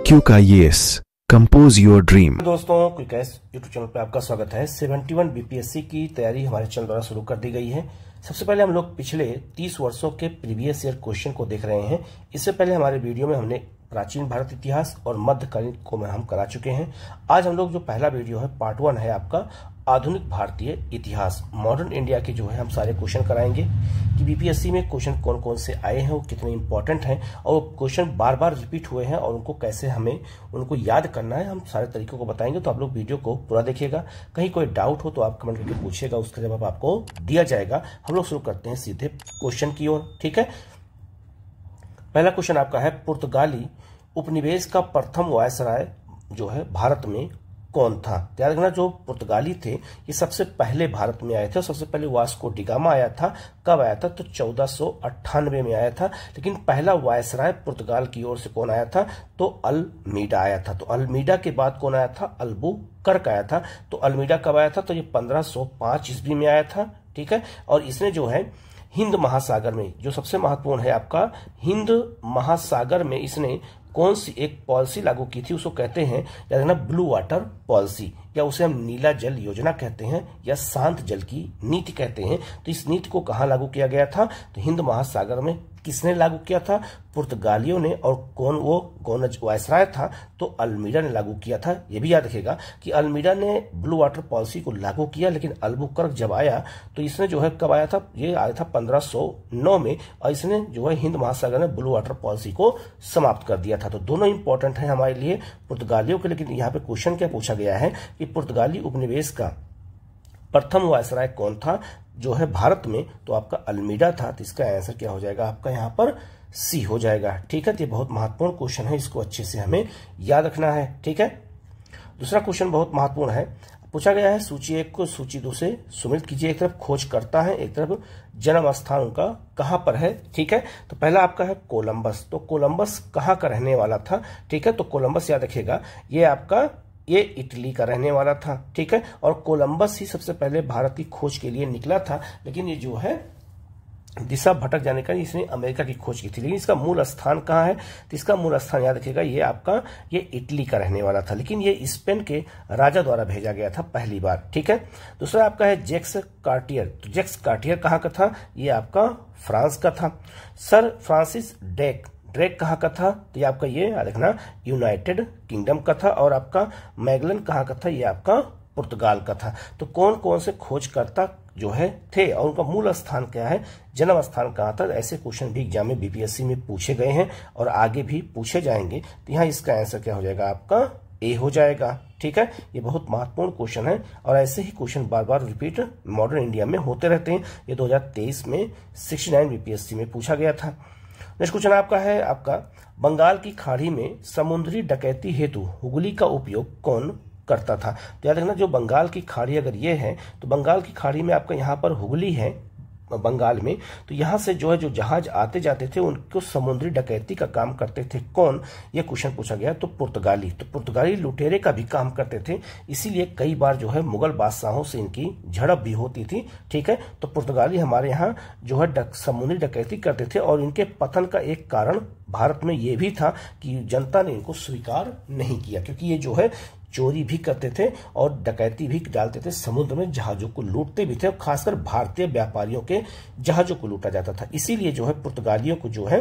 QKIS compose your dream. दोस्तों, क्विकएस YouTube channel पे आपका स्वागत है। 71 बीपीएससी की तैयारी हमारे चैनल द्वारा शुरू कर दी गई है। सबसे पहले हम लोग पिछले 30 वर्षों के प्रीवियस ईयर क्वेश्चन को देख रहे हैं। इससे पहले हमारे वीडियो में हमने प्राचीन भारत इतिहास और मध्यकालीन को में हम करा चुके हैं। आज हम लोग जो पहला वीडियो है पार्ट 1 है आपका आधुनिक भारतीय इतिहास, मॉडर्न इंडिया के जो है हम सारे क्वेश्चन कराएंगे कि बीपीएससी में क्वेश्चन कौन कौन से आए हैं, वो कितने इंपॉर्टेंट हैं और वो क्वेश्चन बार बार रिपीट हुए हैं और उनको कैसे हमें उनको याद करना है, हम सारे तरीकों को बताएंगे। तो आप लोग वीडियो को पूरा देखिएगा। कहीं कोई डाउट हो तो आप कमेंट करके पूछिएगा, उसका जवाब आपको दिया जाएगा। हम लोग शुरू करते हैं सीधे क्वेश्चन की ओर। ठीक है, पहला क्वेश्चन आपका है पुर्तगाली उपनिवेश का प्रथम वायसराय जो है भारत में कौन था। याद रखना, जो पुर्तगाली थे ये सबसे पहले भारत में आए थे। सबसे पहले वास्को डिगामा आया था। कब आया था? तो 1498 में आया था। लेकिन पहला वायसराय पुर्तगाल की ओर से कौन आया था? तो अल्मीडा आया था। तो अल्मीडा के बाद कौन आया था? अल्बुकर्क आया था। तो अल्मीडा कब आया था? तो ये 1505 ईस्वी में आया था। ठीक है, और इसने जो है हिंद महासागर में, जो सबसे महत्वपूर्ण है आपका, हिंद महासागर में इसने कौन सी एक पॉलिसी लागू की थी, उसको कहते हैं याद रखना ब्लू वाटर पॉलिसी, या उसे हम नीला जल योजना कहते हैं या शांत जल की नीति कहते हैं। तो इस नीति को कहाँ लागू किया गया था? तो हिंद महासागर में। किसने लागू किया था? पुर्तगालियों ने। और कौन वायसराय था? तो अल्मीडा ने लागू किया था। यह भी याद रखेगा कि अल्मीडा ने ब्लू वाटर पॉलिसी को लागू किया, लेकिन अल्बुकर्क जब आया तो इसने जो है कब आया था? ये आया था 1509 में, और इसने जो है हिंद महासागर में ब्लू वाटर पॉलिसी को समाप्त कर दिया था। तो दोनों इंपॉर्टेंट है हमारे लिए पुर्तगालियों के। लेकिन यहाँ पे क्वेश्चन क्या पूछा गया है कि पुर्तगाली उपनिवेश का प्रथम वायसराय कौन था जो है भारत में? तो आपका अल्मीडा था। तो इसका आंसर क्या हो जाएगा आपका यहाँ पर? सी हो जाएगा। ठीक है, तो ये बहुत महत्वपूर्ण क्वेश्चन है, इसको अच्छे से हमें याद रखना है। ठीक है, दूसरा क्वेश्चन बहुत महत्वपूर्ण है। पूछा गया है सूची 1 को सूची 2 से सुमिलित कीजिए। एक तरफ खोज करता है, एक तरफ जन्म स्थान उनका कहां पर है। ठीक है, तो पहला आपका है कोलंबस। तो कोलंबस कहां का रहने वाला था? ठीक है, तो कोलंबस याद रखिएगा ये इटली का रहने वाला था। ठीक है, और कोलंबस ही सबसे पहले भारत की खोज के लिए निकला था। लेकिन ये जो है दिशा भटक जाने का इसने अमेरिका की खोज की थी। लेकिन इसका मूल स्थान कहाँ है? तो इसका मूल स्थान याद रखिएगा ये इटली का रहने वाला था। लेकिन ये स्पेन के राजा द्वारा भेजा गया था पहली बार। ठीक है, दूसरा आपका है जैक्स कार्टियर। तो जैक्स कार्टियर कहाँ का था? ये आपका फ्रांस का था। सर फ्रांसिस ड्रेक कहाँ का था? तो ये आपका ये याद रखना यूनाइटेड किंगडम का था। और आपका मैगलन कहाँ का था? ये आपका पुर्तगाल का था। तो कौन कौन से खोजकर्ता जो है थे और उनका मूल स्थान क्या है, जन्म स्थान कहाँ था? ऐसे क्वेश्चन भी एग्जाम में बीपीएससी में पूछे गए हैं और आगे भी पूछे जाएंगे। तो यहाँ इसका आंसर क्या हो जाएगा आपका? ए हो जाएगा। ठीक है, ये बहुत महत्वपूर्ण क्वेश्चन है और ऐसे ही क्वेश्चन बार बार रिपीट मॉडर्न इंडिया में होते रहते हैं। ये 2023 में 69 बीपीएससी में पूछा गया था। नेक्स्ट क्वेश्चन आपका है बंगाल की खाड़ी में समुद्री डकैती हेतु हुगली का उपयोग कौन करता था? तो याद रखना, जो बंगाल की खाड़ी अगर ये है तो बंगाल की खाड़ी में आपका यहाँ पर हुगली है बंगाल में। तो यहाँ से जो है जो जहाज आते जाते थे उनको समुद्री डकैती का काम करते थे कौन? ये क्वेश्चन पूछा गया। तो पुर्तगाली। तो पुर्तगाली लुटेरे का भी काम करते थे, इसीलिए कई बार जो है मुगल बादशाहों से इनकी झड़प भी होती थी। ठीक है, तो पुर्तगाली हमारे यहाँ जो है समुद्री डकैती करते थे और इनके पतन का एक कारण भारत में ये भी था कि जनता ने इनको स्वीकार नहीं किया, क्योंकि ये जो है चोरी भी करते थे और डकैती भी डालते थे, समुद्र में जहाजों को लूटते भी थे और खासकर भारतीय व्यापारियों के जहाजों को लूटा जाता था। इसीलिए जो है पुर्तगालियों को जो है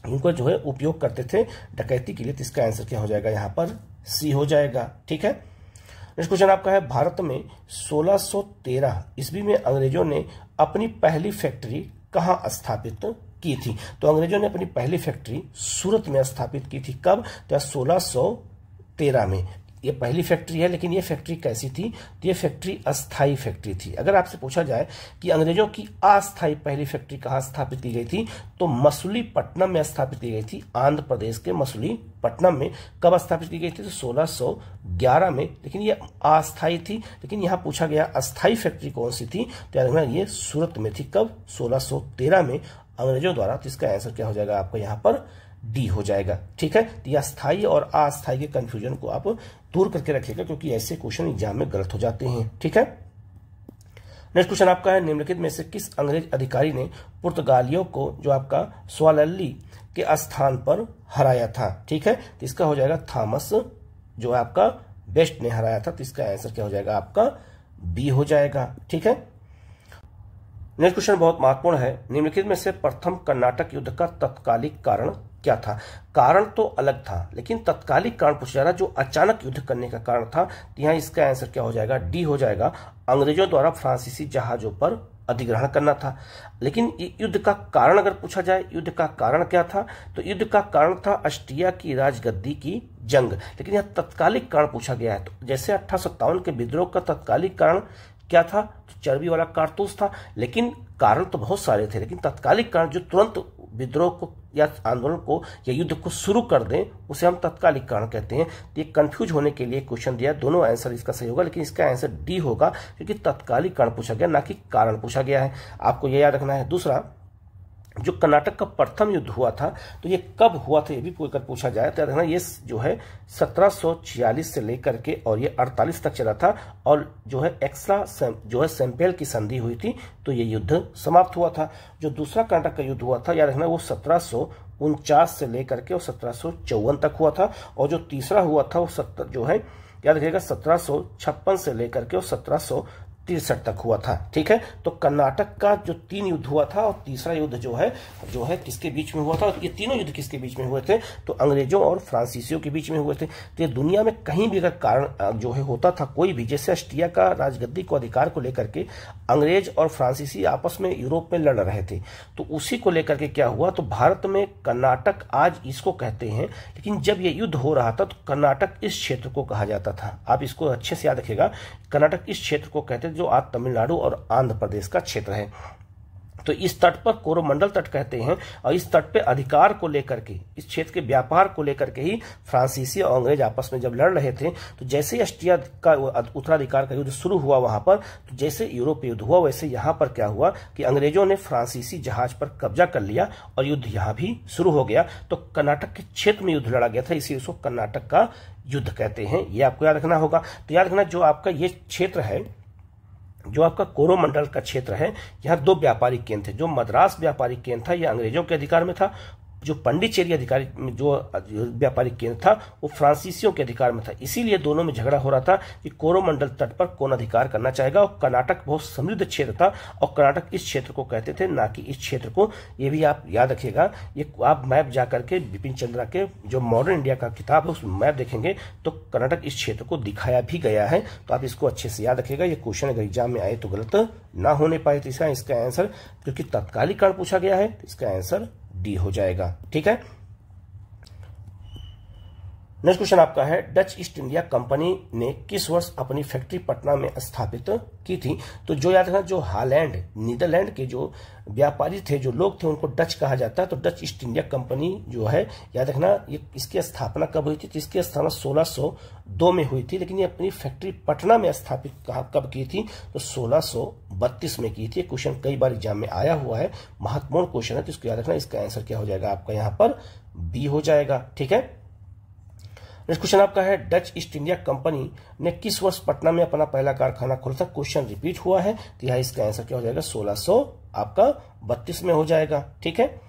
इनको जो है उपयोग करते थे डकैती के लिए। तो इसका आंसर क्या हो जाएगा यहाँ पर? सी हो जाएगा। ठीक है, नेक्स्ट क्वेश्चन आपका है भारत में 1613 ईस्वी में अंग्रेजों ने अपनी पहली फैक्ट्री कहाँ स्थापित की थी? तो अंग्रेजों ने अपनी पहली फैक्ट्री सूरत में स्थापित की थी। कब? तो 1613 में ये पहली फैक्ट्री है। लेकिन ये फैक्ट्री कैसी थी? तो ये फैक्ट्री अस्थाई फैक्ट्री थी। अगर आपसे पूछा जाए कि अंग्रेजों की अस्थाई पहली फैक्ट्री कहाँ स्थापित की गई थी, तो मसूलीपट्टनम में स्थापित की गई थी, आंध्र प्रदेश के मसूलीपट्टनम में। कब स्थापित की गई थी? तो 1611 में। लेकिन ये अस्थाई थी। लेकिन यहाँ पूछा गया अस्थाई फैक्ट्री कौन सी थी? तो ये सूरत में थी। कब? 1613 में अंग्रेजों द्वारा। तो इसका आंसर क्या हो जाएगा आपका यहाँ पर? डी हो जाएगा। ठीक है, तो यह स्थायी और अस्थायी के कंफ्यूजन को आप दूर करके रखिएगा, क्योंकि ऐसे क्वेश्चन एग्जाम में गलत हो जाते हैं। ठीक है, नेक्स्ट क्वेश्चन आपका है, निम्नलिखित में से किस अंग्रेज अधिकारी ने पुर्तगालियों को जो आपका स्वालल्ली के स्थान पर हराया था? ठीक है, तो इसका हो जाएगा थॉमस जो है आपका बेस्ट ने हराया था। तो इसका आंसर क्या हो जाएगा आपका? बी हो जाएगा। ठीक है, नेक्स्ट क्वेश्चन बहुत महत्वपूर्ण है, निम्नलिखित में से प्रथम कर्नाटक युद्ध का तत्कालिक कारण क्या था? कारण तो अलग था, लेकिन तत्कालिक कारण पूछा जा रहा, जो अचानक युद्ध करने का कारण था। तो यहाँ इसका आंसर क्या हो जाएगा? डी हो जाएगा। अंग्रेजों द्वारा फ्रांसीसी जहाजों पर अधिग्रहण करना था। लेकिन युद्ध का कारण अगर पूछा जाए, युद्ध का कारण क्या था, तो युद्ध का कारण था ऑस्ट्रिया की राजगद्दी की जंग। लेकिन यहाँ तत्कालिक कारण पूछा गया है, तो जैसे 1857 के विद्रोह का तत्कालिक कारण क्या था? तो चर्बी वाला कारतूस था। लेकिन कारण तो बहुत सारे थे, लेकिन तत्कालिक कारण जो तुरंत विद्रोह को या आंदोलन को या युद्ध को शुरू कर दें, उसे हम तत्कालिक कारण कहते हैं। तो ये कंफ्यूज होने के लिए क्वेश्चन दिया, दोनों आंसर इसका सही होगा, लेकिन इसका आंसर डी होगा, क्योंकि तत्कालिक कारण पूछा गया, ना कि कारण पूछा गया है। आपको ये याद रखना है। दूसरा, जो कर्नाटक का प्रथम युद्ध हुआ था, तो ये कब हुआ था, ये भी अगर पूछा जाए तो याद रखना, ये जो है 1746 से लेकर के और ये 48 तक चला था, और जो है जो है सैंपेल की संधि हुई थी, तो ये युद्ध समाप्त हुआ था। जो दूसरा कर्नाटक का युद्ध हुआ था, याद रखना, वो 1749 से लेकर के और 1754 तक हुआ था। और जो तीसरा हुआ था वो जो है याद रखिएगा 1756 से लेकर के और 1763 तक हुआ था। ठीक है, तो कर्नाटक का जो 3 युद्ध हुआ था, और तीसरा युद्ध जो है किसके बीच में हुआ था? ये तीनों युद्ध किसके बीच में हुए थे? तो अंग्रेजों और फ्रांसीसियों के बीच में हुए थे। तो ये दुनिया में कहीं भी अगर कारण जो है होता था कोई भी, जैसे ऑस्ट्रिया का राजगद्दी को अधिकार को लेकर के अंग्रेज और फ्रांसीसी आपस में यूरोप में लड़ रहे थे, तो उसी को लेकर के क्या हुआ, तो भारत में कर्नाटक आज इसको कहते हैं, लेकिन जब ये युद्ध हो रहा था तो कर्नाटक इस क्षेत्र को कहा जाता था। आप इसको अच्छे से याद रखिएगा, कर्नाटक इस क्षेत्र को कहते थे जो आज तमिलनाडु और आंध्र प्रदेश का क्षेत्र है। तो इस तट पर कोरोमंडल तट कहते हैं, और इस तट पे अधिकार को लेकर के, इस क्षेत्र के व्यापार को लेकर के ही फ्रांसीसी और अंग्रेज आपस में जब लड़ रहे थे, तो जैसे ऑस्ट्रिया का उत्तराधिकार का युद्ध शुरू हुआ वहां पर, तो जैसे यूरोप युद्ध हुआ, वैसे यहां पर क्या हुआ कि अंग्रेजों ने फ्रांसीसी जहाज पर कब्जा कर लिया और युद्ध यहां भी शुरू हो गया। तो कर्नाटक के क्षेत्र में युद्ध लड़ा गया था, इसी उसको कर्नाटक का युद्ध कहते हैं। ये आपको याद रखना होगा। तो याद रखना, जो आपका ये क्षेत्र है, जो आपका कोरोमंडल का क्षेत्र है, यहाँ 2 व्यापारिक केंद्र थे। जो मद्रास व्यापारिक केंद्र था, यह अंग्रेजों के अधिकार में था। जो पंडिचेरी अधिकारी जो व्यापारिक केंद्र था, वो फ्रांसीसियों के अधिकार में था। इसीलिए दोनों में झगड़ा हो रहा था कि कोरोमंडल तट पर कौन अधिकार करना चाहेगा। और कर्नाटक बहुत समृद्ध क्षेत्र था, और कर्नाटक इस क्षेत्र को कहते थे, ना कि इस क्षेत्र को। ये भी आप याद रखिएगा। ये आप मैप जाकर के बिपिन चंद्रा के जो मॉडर्न इंडिया का किताब है, उस मैप देखेंगे तो कर्नाटक इस क्षेत्र को दिखाया भी गया है। तो आप इसको अच्छे से याद रखिएगा। ये क्वेश्चन अगर एग्जाम में आए तो गलत ना होने पाए। तो इसका आंसर, क्योंकि तत्कालिक कारण पूछा गया है, तो इसका आंसर डी हो जाएगा। ठीक है, नेक्स्ट क्वेश्चन आपका है, डच ईस्ट इंडिया कंपनी ने किस वर्ष अपनी फैक्ट्री पटना में स्थापित की थी? तो जो याद रखना, जो हॉलैंड नीदरलैंड के जो व्यापारी थे, जो लोग थे, उनको डच कहा जाता है। तो डच ईस्ट इंडिया कंपनी जो है, याद रखना, ये इसकी स्थापना कब हुई थी? तो इसकी स्थापना 1602 में हुई थी, लेकिन ये अपनी फैक्ट्री पटना में स्थापित कब की थी? तो 1632 में की थी। क्वेश्चन कई बार एग्जाम में आया हुआ है, महत्वपूर्ण क्वेश्चन है, तो इसको याद रखना। इसका आंसर क्या हो जाएगा आपका? यहाँ पर बी हो जाएगा। ठीक है, नेक्स्ट क्वेश्चन आपका है, डच ईस्ट इंडिया कंपनी ने किस वर्ष पटना में अपना पहला कारखाना खोला था? क्वेश्चन रिपीट हुआ है, तो यहाँ इसका आंसर क्या हो जाएगा? 1632 में हो जाएगा। ठीक है,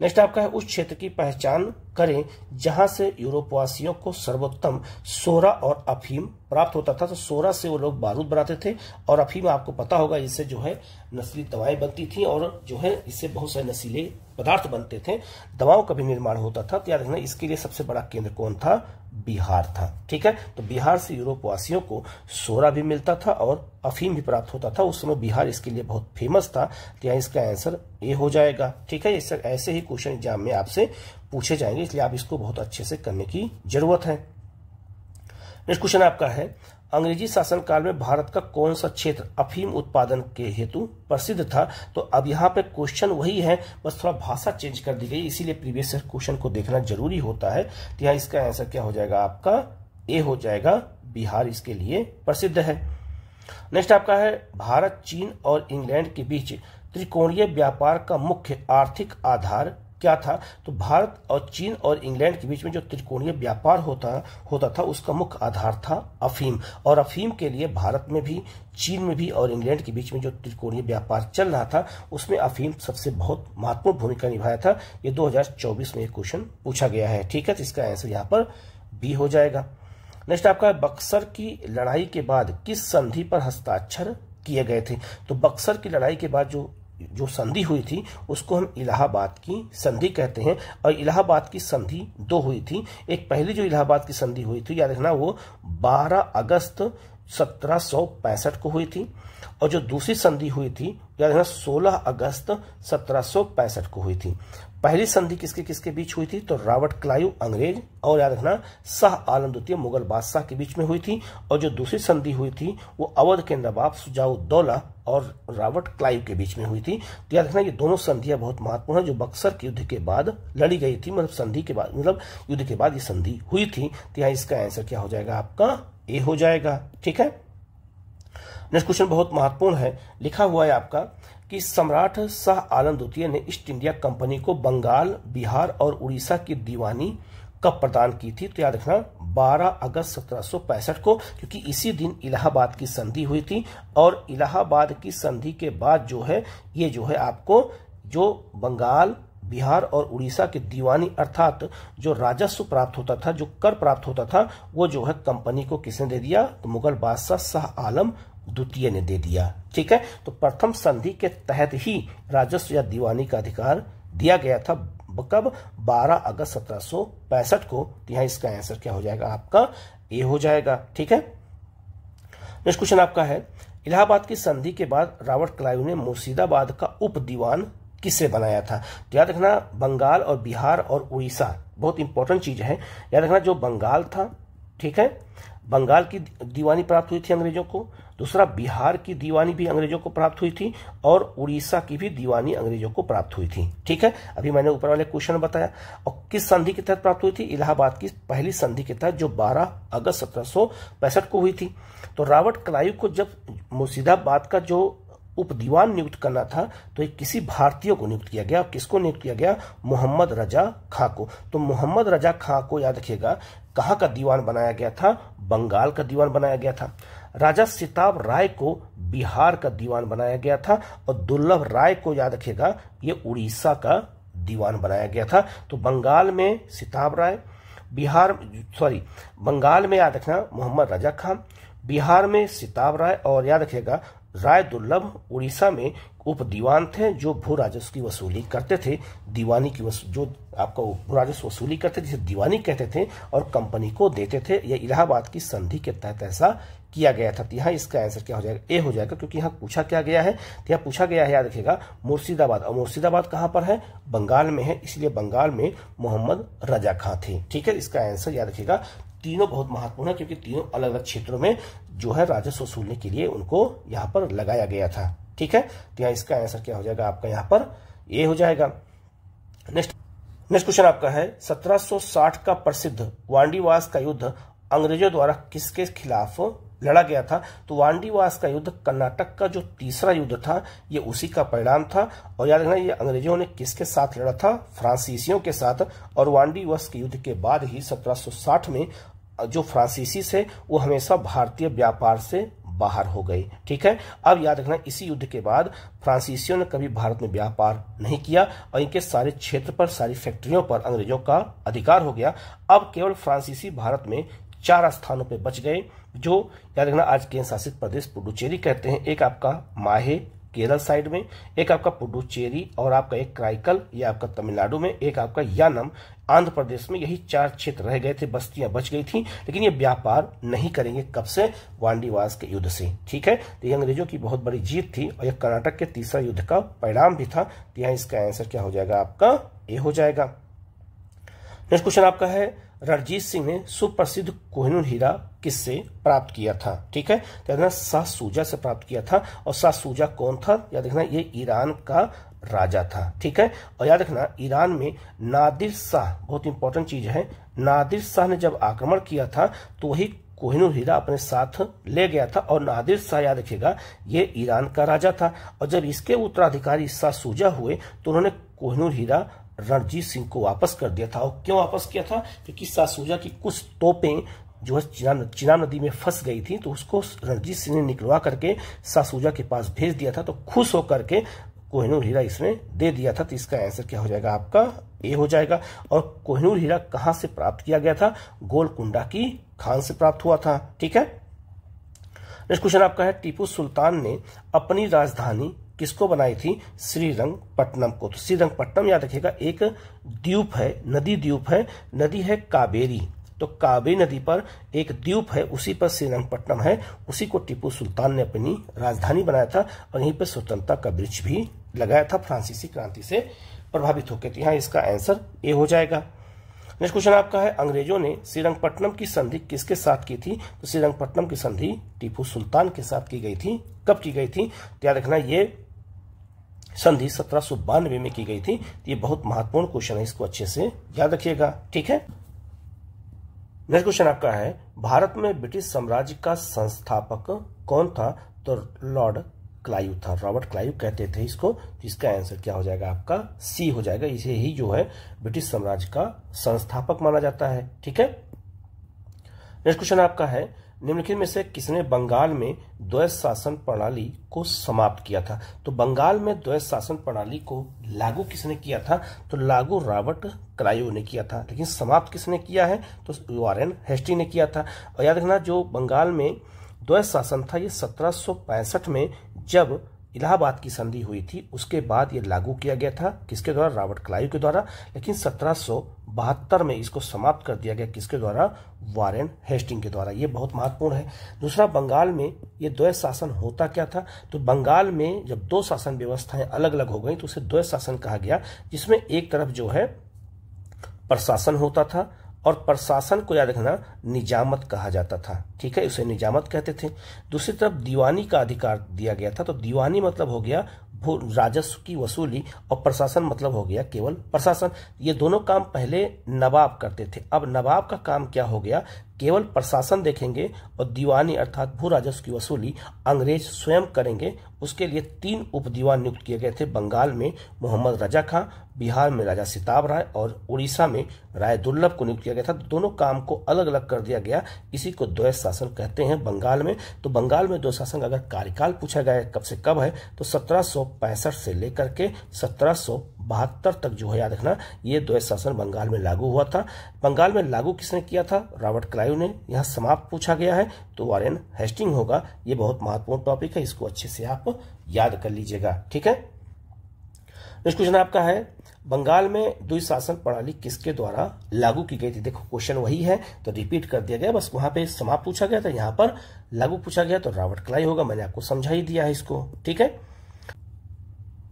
नेक्स्ट आपका है, उस क्षेत्र की पहचान करें जहां से यूरोपवासियों को सर्वोत्तम सोरा और अफीम प्राप्त होता था। तो सोरा से वो लोग बारूद बनाते थे, और अफीम आपको पता होगा, इससे जो है नस्ली दवाएं बनती थी, और जो है इससे बहुत सारे नशीले पदार्थ बनते थे, दवाओं का भी निर्माण होता था। तो याद रखना, इसके लिए सबसे बड़ा केंद्र कौन था? बिहार था। ठीक है, तो बिहार से यूरोपवासियों को सोरा भी मिलता था और अफीम भी प्राप्त होता था। उस समय बिहार इसके लिए बहुत फेमस था। तो यहाँ इसका आंसर ए हो जाएगा। ठीक है, ऐसे ही क्वेश्चन एग्जाम में आपसे पूछे जाएंगे, इसलिए आप इसको बहुत अच्छे से करने की जरूरत है। नेक्स्ट क्वेश्चन आपका है, अंग्रेजी शासनकाल में भारत का कौन सा क्षेत्र अफीम उत्पादन के हेतु प्रसिद्ध था? तो अब यहाँ पे क्वेश्चन वही है, बस थोड़ा भाषा चेंज कर दी गई, इसीलिए प्रीवियस क्वेश्चन को देखना जरूरी होता है। तो यहाँ इसका आंसर क्या हो जाएगा आपका? ए हो जाएगा। बिहार इसके लिए प्रसिद्ध है। नेक्स्ट आपका है, भारत, चीन और इंग्लैंड के बीच त्रिकोणीय व्यापार का मुख्य आर्थिक आधार क्या था, तो भारत और चीन और इंग्लैंड के बीच में जो त्रिकोणीय व्यापार होता था उसका मुख्य आधार था अफीम। और अफीम के लिए भारत में भी, चीन में भी और इंग्लैंड के बीच में जो त्रिकोणीय व्यापार चल रहा था उसमें अफीम सबसे बहुत महत्वपूर्ण भूमिका निभाया था। ये 2024 में एक क्वेश्चन पूछा गया है। ठीक है, तो इसका आंसर यहाँ पर बी हो जाएगा। नेक्स्ट आपका बक्सर की लड़ाई के बाद किस संधि पर हस्ताक्षर किए गए थे। तो बक्सर की लड़ाई के बाद जो संधि हुई थी उसको हम इलाहाबाद की संधि कहते हैं। और इलाहाबाद की संधि दो हुई थी। एक पहली जो इलाहाबाद की संधि हुई थी, याद रखना, वो 12 अगस्त 1765 को हुई थी। और जो दूसरी संधि हुई थी, याद रखना, 16 अगस्त 1765 को हुई थी। पहली संधि किसके किसके बीच हुई थी, तो रॉबर्ट क्लाइव अंग्रेज और, याद रखना, शाह आलम द्वितीय मुगल बादशाह के बीच में हुई थी। और जो दूसरी संधि हुई थी वो अवध के नवाब शुजाउद्दौला और रॉबर्ट क्लाइव के बीच में हुई थी। तो याद रखना ये दोनों संधियां बहुत महत्वपूर्ण है जो बक्सर के युद्ध के बाद लड़ी गई थी, मतलब संधि के बाद, मतलब युद्ध के बाद ये संधि हुई थी। तो यहाँ इसका आंसर क्या हो जाएगा, आपका ए हो जाएगा। ठीक है, नेक्स्ट क्वेश्चन बहुत महत्वपूर्ण है। लिखा हुआ है आपका कि सम्राट शाह आलम द्वितीय ने ईस्ट इंडिया कंपनी को बंगाल, बिहार और उड़ीसा की दीवानी कब प्रदान की थी। तो याद रखना 12 अगस्त 1765 को, क्योंकि इसी दिन इलाहाबाद की संधि हुई थी। और इलाहाबाद की संधि के बाद जो है ये जो है आपको जो बंगाल, बिहार और उड़ीसा की दीवानी अर्थात जो राजस्व प्राप्त होता था, जो कर प्राप्त होता था, वो जो है कंपनी को किसने दे दिया, तो मुगल बादशाह शाह आलम द्वितीय ने दे दिया। ठीक है, तो प्रथम संधि के तहत ही राजस्व या दीवानी का अधिकार दिया गया था। कब, 12 अगस्त 1765 को। तो यहाँ इसका आंसर क्या हो जाएगा, आपका ए हो जाएगा। ठीक है, नेक्स्ट क्वेश्चन आपका है, इलाहाबाद की संधि के बाद रॉबर्ट क्लाइव ने मुर्शिदाबाद का उप दीवान किसे बनाया था। तो याद रखना बंगाल और बिहार और उड़ीसा बहुत इंपॉर्टेंट चीज है। याद रखना जो बंगाल था, ठीक है, बंगाल की दीवानी प्राप्त हुई थी अंग्रेजों को। दूसरा, बिहार की दीवानी भी अंग्रेजों को प्राप्त हुई थी। और उड़ीसा की भी दीवानी अंग्रेजों को प्राप्त हुई थी। ठीक है, अभी मैंने ऊपर वाले क्वेश्चन बताया। और किस संधि के तहत प्राप्त हुई थी, इलाहाबाद की पहली संधि के तहत जो 12 अगस्त 1765 को हुई थी। तो रॉबर्ट क्लाइव को जब मुर्शिदाबाद का जो उप दीवान नियुक्त करना था तो एक किसी भारतीय को नियुक्त किया गया। किसको नियुक्त किया गया, मोहम्मद रजा खां को। तो मोहम्मद रजा खां को याद रखिएगा कहाँ का दीवान बनाया गया था, बंगाल का दीवान बनाया गया था। राजा सिताब राय को बिहार का दीवान बनाया गया था। और दुर्लभ राय को याद रखिएगा ये उड़ीसा का दीवान बनाया गया था। तो बंगाल में सिताब राय, बंगाल में याद रखना मोहम्मद रजा खां, बिहार में सिताब राय और याद रखिएगा राय दुर्लभ उड़ीसा में उप दीवान थे जो भू राजस्व की वसूली करते थे। दीवानी की जो आपका भू राजस्व वसूली करते थे जिसे दीवानी कहते थे और कंपनी को देते थे। यह इलाहाबाद की संधि के तहत ऐसा किया गया था। यहाँ इसका आंसर क्या हो जाएगा, ए हो जाएगा, क्योंकि यहाँ पूछा क्या गया है, तो यहाँ पूछा गया है याद रखिएगा मुर्शिदाबाद। और मुर्शिदाबाद कहाँ पर है, बंगाल में है, इसलिए बंगाल में मोहम्मद रजा खां थे। ठीक है, इसका आंसर याद रखिएगा। तीनों बहुत महत्वपूर्ण है क्योंकि तीनों अलग अलग क्षेत्रों में जो है राजस्व वसूलने के लिए उनको यहाँ पर लगाया गया था। ठीक है, तो यहाँ इसका आंसर क्या हो जाएगा, आपका यहाँ पर ए हो जाएगा। नेक्स्ट क्वेश्चन आपका है 1760 का प्रसिद्ध वांडीवास का युद्ध अंग्रेजों द्वारा किसके खिलाफ लड़ा गया था। तो वांडीवास का युद्ध कर्नाटक का जो तीसरा युद्ध था ये उसी का परिणाम था। और याद रखना ये अंग्रेजों ने किसके साथ लड़ा था, फ्रांसीसियों के साथ। और वांडीवास के युद्ध के बाद ही 1760 में जो फ्रांसीसी थे वो हमेशा भारतीय व्यापार से बाहर हो गए। ठीक है, अब याद रखना इसी युद्ध के बाद फ्रांसीसियों ने कभी भारत में व्यापार नहीं किया और इनके सारे क्षेत्र पर, सारी फैक्ट्रियों पर अंग्रेजों का अधिकार हो गया। अब केवल फ्रांसीसी भारत में 4 स्थानों पे बच गए जो याद रखना आज केंद्र शासित प्रदेश पुडुचेरी कहते हैं। एक आपका माहे केरल साइड में, एक आपका पुडुचेरी और आपका एक क्राइकल ये आपका तमिलनाडु में, एक आपका यानम आंध्र प्रदेश में। यही 4 क्षेत्र रह गए थे, बस्तियां बच गई थी, लेकिन ये व्यापार नहीं करेंगे। कब से, वांडीवास के युद्ध से। ठीक है, तो ये अंग्रेजों की बहुत बड़ी जीत थी और यह कर्नाटक के तीसरा युद्ध का परिणाम भी था। तो यहाँ इसका आंसर क्या हो जाएगा, आपका ए हो जाएगा। नेक्स्ट क्वेश्चन आपका है रणजीत सिंह ने सुप्रसिद्ध कोहिनूर हीरा किससे प्राप्त किया था। ठीक है, तो याद रखना शाह सूजा से प्राप्त किया था। और शाह सूजा कौन था, याद रखना ये ईरान का राजा था। ठीक है, और याद रखना ईरान में नादिर शाह, बहुत इंपॉर्टेंट चीज है, नादिर शाह ने जब आक्रमण किया था तो वही कोहिनूर हीरा अपने साथ ले गया था। और नादिर शाह याद रखिएगा ये ईरान का राजा था। और जब इसके उत्तराधिकारी शाह सूजा हुए तो उन्होंने कोहिनूर हीरा रणजीत सिंह को वापस कर दिया था। और क्यों वापस किया था? क्योंकि सासूजा की कुछ तोपें जो है चिनाब नदी में फंस गई थी, तो उसको रणजीत सिंह ने निकलवा करके सासूजा के पास भेज दिया था। तो खुश होकर के कोहिनूर हीरा इसने दे दिया था। तो इसका आंसर क्या हो जाएगा? आपका ए हो जाएगा। और कोहिनूर हीरा कहां से प्राप्त किया गया था? गोलकुंडा की खान से प्राप्त हुआ था। ठीक है, नेक्स्ट क्वेश्चन आपका है, टीपू सुल्तान ने अपनी राजधानी किसको बनाई थी? श्रीरंगपट्टनम को। तो श्रीरंगपट्टनम याद रखिएगा एक द्वीप है, नदी द्वीप है, नदी है कावेरी। तो कावेरी नदी पर एक द्वीप है, उसी पर श्रीरंगपट्टनम है, उसी को टीपू सुल्तान ने अपनी राजधानी बनाया था और यहीं पर स्वतंत्रता का वृक्ष भी लगाया था फ्रांसीसी क्रांति से प्रभावित होकर। तो यहाँ इसका आंसर ए हो जाएगा। नेक्स्ट क्वेश्चन आपका है, अंग्रेजों ने श्रीरंगपट्टनम की संधि किसके साथ की थी? तो श्रीरंगपट्टनम की संधि टीपू सुल्तान के साथ की गई थी। कब की गई थी? तो याद रखना ये संधि 1792 में की गई थी। तो ये बहुत महत्वपूर्ण क्वेश्चन है, इसको अच्छे से याद रखिएगा। ठीक है, नेक्स्ट क्वेश्चन आपका है, भारत में ब्रिटिश साम्राज्य का संस्थापक कौन था? तो लॉर्ड क्लाइव था, रॉबर्ट क्लाइव कहते थे इसको। तो इसका आंसर क्या हो जाएगा? आपका सी हो जाएगा। इसे ही जो है ब्रिटिश साम्राज्य का संस्थापक माना जाता है। ठीक है, नेक्स्ट क्वेश्चन आपका है, निम्नलिखित में से किसने बंगाल में द्वैध शासन प्रणाली को समाप्त किया था? तो बंगाल में द्वैध शासन प्रणाली को लागू किसने किया था? तो लागू रॉबर्ट क्लाइव ने किया था। लेकिन समाप्त किसने किया है? तो वॉरेन हेस्टिंग ने किया था। और याद रखना जो बंगाल में द्वैध शासन था ये 1765 में जब इलाहाबाद की संधि हुई थी उसके बाद ये लागू किया गया था। किसके द्वारा? रॉबर्ट क्लाइव के द्वारा। लेकिन 1772 में इसको समाप्त कर दिया गया। किसके द्वारा? वॉरेन हेस्टिंग के द्वारा। ये बहुत महत्वपूर्ण है। दूसरा, बंगाल में ये द्वैध शासन होता क्या था? तो बंगाल में जब दो शासन व्यवस्थाएं अलग अलग हो गई तो उसे द्वैध शासन कहा गया, जिसमें एक तरफ जो है प्रशासन होता था और प्रशासन को याद रखना निजामत कहा जाता था। ठीक है, उसे निजामत कहते थे। दूसरी तरफ दीवानी का अधिकार दिया गया था। तो दीवानी मतलब हो गया राजस्व की वसूली और प्रशासन मतलब हो गया केवल प्रशासन। ये दोनों काम पहले नवाब करते थे। अब नवाब का काम क्या हो गया? केवल प्रशासन देखेंगे और दीवानी अर्थात भू राजस्व की वसूली अंग्रेज स्वयं करेंगे। उसके लिए 3 उप दीवान नियुक्त किए गए थे। बंगाल में मोहम्मद रजा खां, बिहार में राजा सिताब राय और उड़ीसा में राय दुर्लभ को नियुक्त किया गया था। दोनों काम को अलग अलग कर दिया गया। इसी को द्वैध शासन कहते हैं बंगाल में। तो बंगाल में द्वैध शासन अगर कार्यकाल पूछा गया कब से कब है तो 1765 से लेकर के 1772 तक जो है याद रखना ये द्वैध शासन बंगाल में लागू हुआ था। बंगाल में लागू किसने किया था? रॉबर्ट क्लाइव ने। यहाँ समाप्त पूछा गया है तो वॉरेन हेस्टिंग होगा। ये बहुत महत्वपूर्ण टॉपिक है, इसको अच्छे से आप याद कर लीजिएगा। ठीक है, नेक्स्ट क्वेश्चन आपका है, बंगाल में द्विशासन प्रणाली किसके द्वारा लागू की गई थी? देखो क्वेश्चन वही है तो रिपीट कर दिया गया, बस वहां पे समाप्त पूछा गया था, यहाँ पर लागू पूछा गया तो रॉबर्ट क्लाइव होगा। मैंने आपको समझा ही दिया है इसको। ठीक है,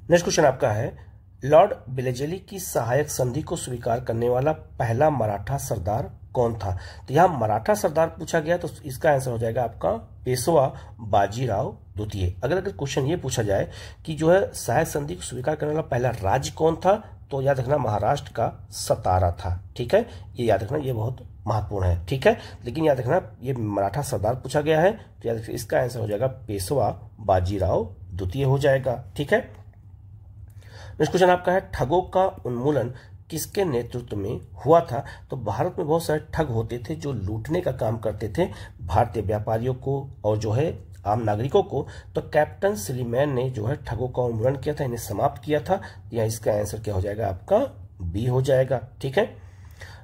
नेक्स्ट क्वेश्चन आपका है, लॉर्ड वेलेस्ली की सहायक संधि को स्वीकार करने वाला पहला मराठा सरदार कौन था? तो यहाँ मराठा सरदार पूछा गया तो इसका आंसर हो जाएगा आपका पेशवा बाजीराव द्वितीय। अगर क्वेश्चन ये पूछा जाए कि जो है सहायक संधि को स्वीकार करने वाला पहला राज्य कौन था तो याद रखना महाराष्ट्र का सतारा था। ठीक है, ये याद रखना, ये बहुत महत्वपूर्ण है। ठीक है, लेकिन याद रखना ये मराठा सरदार पूछा गया है तो याद रखना इसका आंसर हो जाएगा पेशवा बाजीराव द्वितीय हो जाएगा। ठीक है, नेक्स्ट क्वेश्चन आपका है, ठगों का उन्मूलन किसके नेतृत्व में हुआ था? तो भारत में बहुत सारे ठग होते थे जो लूटने का काम करते थे भारतीय व्यापारियों को और जो है आम नागरिकों को। तो कैप्टन स्लीमैन ने जो है ठगों का उन्मूलन किया था, इन्हें समाप्त किया था। या इसका आंसर क्या हो जाएगा? आपका बी हो जाएगा। ठीक है,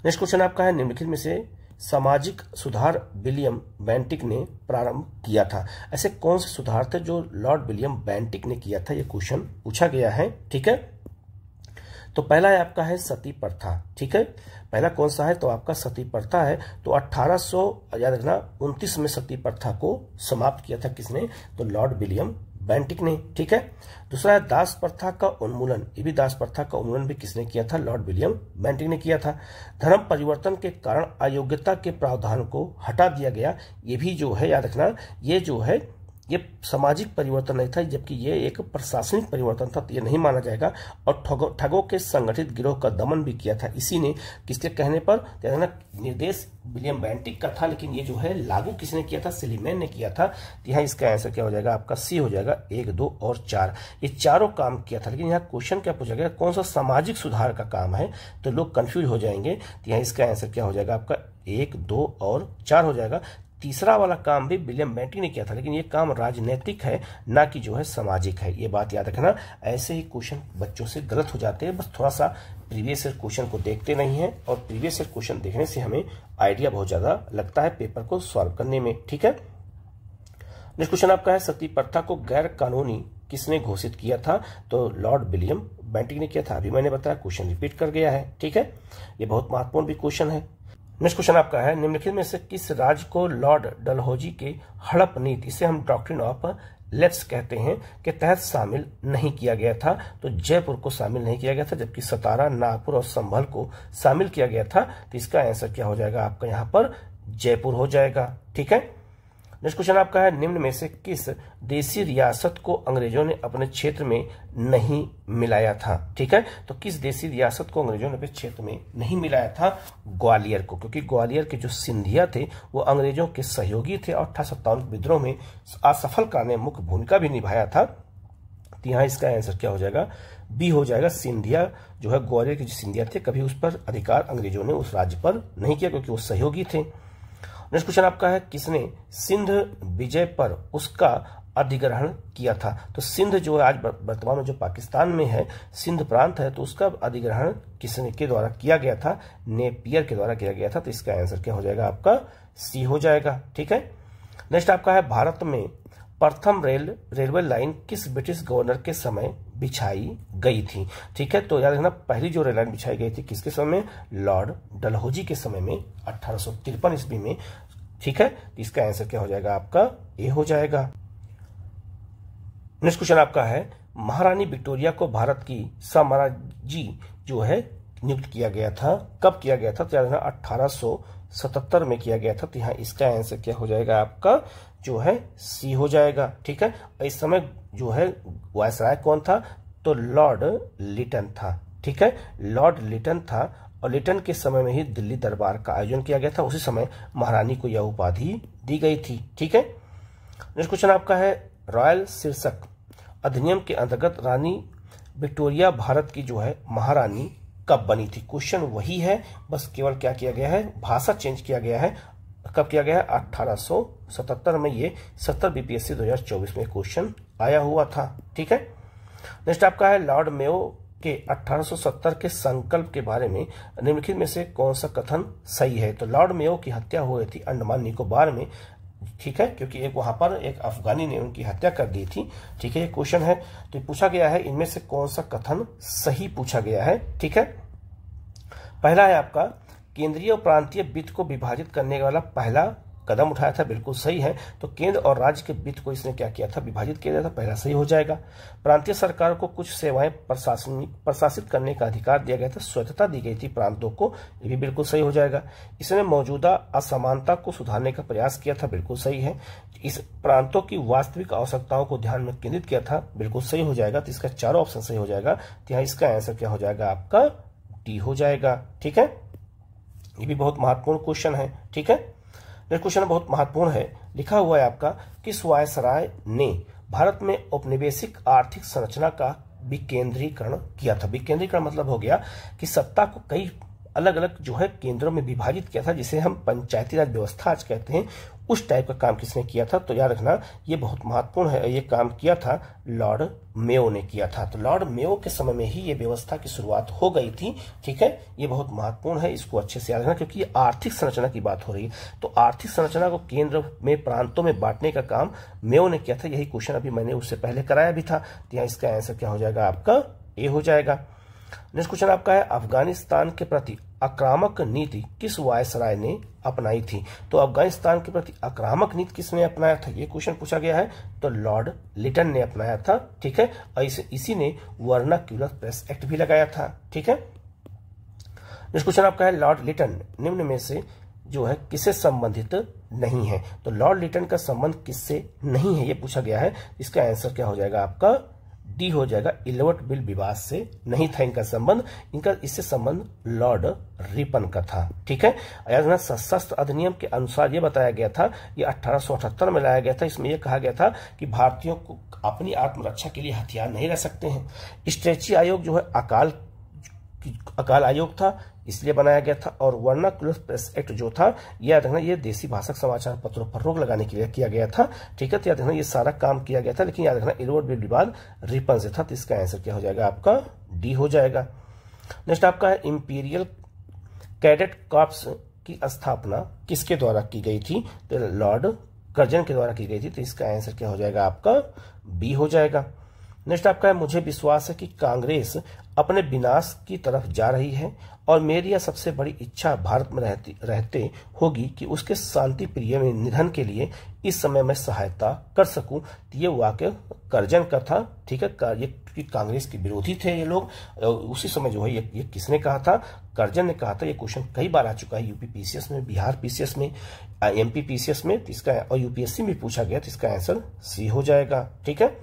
नेक्स्ट क्वेश्चन आपका है, निम्नलिखित में से सामाजिक सुधार विलियम बेंटिक ने प्रारंभ किया था? ऐसे कौन से सुधार थे जो लॉर्ड विलियम बेंटिक ने किया था? ये क्वेश्चन पूछा गया है। ठीक है, तो पहला है आपका है सती प्रथा। ठीक है, पहला कौन सा है? तो आपका सती प्रथा है। तो 1829 में सती प्रथा को समाप्त किया था किसने? तो लॉर्ड विलियम बेंटिक ने। ठीक है, दूसरा है दास प्रथा का उन्मूलन। ये भी दास प्रथा का उन्मूलन भी किसने किया था? लॉर्ड विलियम बेंटिक ने किया था। धर्म परिवर्तन के कारण अयोग्यता के प्रावधान को हटा दिया गया। ये भी जो है याद रखना ये जो है ये सामाजिक परिवर्तन नहीं था, जबकि ये एक प्रशासनिक परिवर्तन था, तो ये नहीं माना जाएगा। और ठगों के संगठित गिरोह का दमन भी किया था। इसी ने किसके कहने पर, निर्देश विलियम बेंटिक का था, लेकिन ये जो है लागू किसने किया था, सिलीमैन ने किया था। तो यहाँ इसका आंसर क्या हो जाएगा आपका, सी हो जाएगा। 1, 2 और 4 ये चारों काम किया था। लेकिन यहाँ क्वेश्चन क्या पूछा गया, कौन सा सामाजिक सुधार का काम है, तो लोग कंफ्यूज हो जाएंगे। तो यहाँ इसका आंसर क्या हो जाएगा आपका, 1, 2 और 4 हो जाएगा। तीसरा वाला काम भी विलियम बेंटिक ने किया था, लेकिन ये काम राजनीतिक है, ना कि जो है सामाजिक है। ये बात याद रखना। ऐसे ही क्वेश्चन बच्चों से गलत हो जाते हैं, बस थोड़ा सा प्रीवियस ईयर क्वेश्चन को देखते नहीं है, और प्रीवियस ईयर क्वेश्चन देखने से हमें आइडिया बहुत ज्यादा लगता है पेपर को सॉल्व करने में। ठीक है, नेक्स्ट क्वेश्चन आपका है, सती प्रथा को गैर कानूनी किसने घोषित किया था, तो लॉर्ड विलियम बेंटिक ने किया था। अभी मैंने बताया, क्वेश्चन रिपीट कर गया है। ठीक है, ये बहुत महत्वपूर्ण भी क्वेश्चन है। नेक्स्ट क्वेश्चन आपका है, निम्नलिखित में से किस राज्य को लॉर्ड डलहौजी के हड़प नीति, इसे हम डॉक्ट्रिन ऑफ लेफ्ट कहते हैं, के तहत शामिल नहीं किया गया था, तो जयपुर को शामिल नहीं किया गया था, जबकि सतारा, नागपुर और संभल को शामिल किया गया था। तो इसका आंसर क्या हो जाएगा आपका, यहाँ पर जयपुर हो जाएगा। ठीक है, नेक्स्ट क्वेश्चन आपका है, निम्न में से किस देशी रियासत को अंग्रेजों ने अपने क्षेत्र में नहीं मिलाया था। ठीक है, तो किस देशी रियासत को अंग्रेजों ने अपने क्षेत्र में नहीं मिलाया था, ग्वालियर को, क्योंकि ग्वालियर के जो सिंधिया थे वो अंग्रेजों के सहयोगी थे और 1857 विद्रोह में असफल करने में मुख्य भूमिका भी निभाया था। तो यहाँ इसका आंसर क्या हो जाएगा, बी हो जाएगा। सिंधिया जो है, ग्वालियर के जो सिंधिया थे, कभी उस पर अधिकार अंग्रेजों ने उस राज्य पर नहीं किया, क्योंकि वो सहयोगी थे। नेक्स्ट क्वेश्चन आपका है, किसने सिंध विजय पर उसका अधिग्रहण किया था, तो सिंध जो है आज वर्तमान में जो पाकिस्तान में है, सिंध प्रांत है, तो उसका अधिग्रहण किसने के द्वारा किया गया था, नेपियर के द्वारा किया गया था। तो इसका आंसर क्या हो जाएगा आपका, सी हो जाएगा। ठीक है, नेक्स्ट आपका है, भारत में प्रथम रेलवे लाइन किस ब्रिटिश गवर्नर के समय बिछाई गई थी। ठीक है, तो याद रखना, पहली जो रेल लाइन बिछाई गई थी किसके समय, लॉर्ड डलहौजी के समय में 1853 ईस्वी में। ठीक है, तो इसका आंसर क्या हो जाएगा आपका, ए हो जाएगा। नेक्स्ट क्वेश्चन आपका है, महारानी विक्टोरिया को भारत की साम्राज्ञी जो है नियुक्त किया गया था, कब किया गया था, तो याद रखना 1877 में किया गया था। तो यहाँ इसका आंसर क्या हो जाएगा आपका, जो है सी हो जाएगा। ठीक है, इस समय जो है वायसराय कौन था, तो लॉर्ड लिटन था। ठीक है, लॉर्ड लिटन था, और लिटन के समय में ही दिल्ली दरबार का आयोजन किया गया था, उसी समय महारानी को यह उपाधि दी गई थी। ठीक है, नेक्स्ट क्वेश्चन आपका है, रॉयल शीर्षक अधिनियम के अंतर्गत रानी विक्टोरिया भारत की जो है महारानी कब बनी थी। क्वेश्चन वही है, बस केवल क्या किया गया है, भाषा चेंज किया गया है। कब किया गया है, 1877 में। ये 70 बीपीएससी 2024 में क्वेश्चन आया हुआ था। ठीक है, नेक्स्ट आपका है, लॉर्ड मेयो के 1870 के संकल्प के बारे में निम्नलिखित में से कौन सा कथन सही है। तो लॉर्ड मेयो की हत्या हुई थी अंडमान निकोबार में। ठीक है, क्योंकि एक वहां पर एक अफगानी ने उनकी हत्या कर दी थी। ठीक है, ये क्वेश्चन है, तो पूछा गया है इनमें से कौन सा कथन सही पूछा गया है। ठीक है, पहला है आपका, केंद्रीय और प्रांतीय वित्त को विभाजित करने वाला पहला कदम उठाया था, बिल्कुल सही है। तो केंद्र और राज्य के वित्त को इसने क्या किया था, विभाजित किया गया था, पहला सही हो जाएगा। प्रांतीय सरकार को कुछ सेवाएं प्रशासित करने का अधिकार दिया गया था, स्वतंत्रता दी गई थी प्रांतों को, ये भी बिल्कुल सही हो जाएगा। इसने मौजूदा असमानता को सुधारने का प्रयास किया था, बिल्कुल सही है। इस प्रांतों की वास्तविक आवश्यकताओं को ध्यान में केंद्रित किया था, बिल्कुल सही हो जाएगा। तो इसका चारों ऑप्शन सही हो जाएगा। तो यहाँ इसका आंसर क्या हो जाएगा आपका, डी हो जाएगा। ठीक है, ये भी बहुत महत्वपूर्ण क्वेश्चन है। ठीक है, नेक्स्ट क्वेश्चन बहुत महत्वपूर्ण है, लिखा हुआ है आपका, किस वायसराय ने भारत में औपनिवेशिक आर्थिक संरचना का विकेंद्रीकरण किया था। विकेंद्रीकरण मतलब हो गया कि सत्ता को कई अलग अलग जो है केंद्रों में विभाजित किया था, जिसे हम पंचायती राज व्यवस्था आज कहते हैं। उस टाइप का काम किसने किया था, तो याद रखना ये बहुत महत्वपूर्ण है। ये काम किया था लॉर्ड मेयो ने किया था। तो लॉर्ड मेयो के समय में ही ये व्यवस्था की शुरुआत हो गई थी। ठीक है, ये बहुत महत्वपूर्ण है, इसको अच्छे से याद रखना, क्योंकि ये आर्थिक संरचना की बात हो रही है। तो आर्थिक संरचना को केंद्र में प्रांतों में बांटने का काम मेयो ने किया था। यही क्वेश्चन अभी मैंने उससे पहले कराया भी था। तो यहाँ इसका आंसर क्या हो जाएगा आपका, ए हो जाएगा। नेक्स्ट क्वेश्चन आपका है, अफगानिस्तान के प्रति आक्रामक नीति किस वायसराय ने अपनाई थी। तो अफगानिस्तान के प्रति आक्रामक नीति किसने अपनाया था, ये क्वेश्चन पूछा गया है। तो लॉर्ड लिटन ने अपनाया था। ठीक है, और इसी ने वर्नाक्यूलर प्रेस एक्ट भी लगाया था। ठीक है, नेक्स्ट क्वेश्चन आपका है, लॉर्ड लिटन निम्न में से जो है किससे संबंधित नहीं है। तो लॉर्ड लिटन का संबंध किससे नहीं है ये पूछा गया है। इसका आंसर क्या हो जाएगा आपका डी हो जाएगा। इलेवर्ट बिल विवाद से नहीं था इनका संबंध, इनका इससे संबंध लॉर्ड रिपन का था। ठीक है, सशस्त्र अधिनियम के अनुसार ये बताया गया था, ये 1878 में लाया गया था। इसमें यह कहा गया था कि भारतीयों को अपनी आत्मरक्षा के लिए हथियार नहीं रह सकते हैं। स्ट्रेची आयोग जो है अकाल आयोग था, इसलिए बनाया गया था। और वर्नाकुलर प्रेस एक्ट जो था, याद रखना ये देसी भाषक समाचार पत्रों पर रोक लगाने के लिए किया गया था। ठीक है, तो याद रखना ये सारा काम किया गया था, लेकिन याद रखना इलेवर्ट बिल विवाद रिपन से था। तो इसका आंसर क्या हो जाएगा आपका डी हो जाएगा। नेक्स्ट आपका है इंपीरियल कैडेट कॉर्प्स की स्थापना किसके द्वारा की गई थी। तो लॉर्ड कर्जन के द्वारा की गई थी। तो इसका आंसर क्या हो जाएगा आपका बी हो जाएगा। नेक्स्ट आपका है मुझे विश्वास है कि कांग्रेस अपने विनाश की तरफ जा रही है और मेरी यह सबसे बड़ी इच्छा भारत में रहते होगी कि उसके शांति प्रिय में निधन के लिए इस समय मैं सहायता कर सकूं। तो ये वाक्य कर्जन का था। ठीक है, ये कांग्रेस के विरोधी थे ये लोग। उसी समय जो है ये किसने कहा था, कर्जन ने कहा था। ये क्वेश्चन कई बार आ चुका है यूपी पीसीएस में, बिहार पीसीएस में, एमपी पीसीएस में, तो इसका और यूपीएससी में पूछा गया। तो इसका आंसर सी हो जाएगा। ठीक है,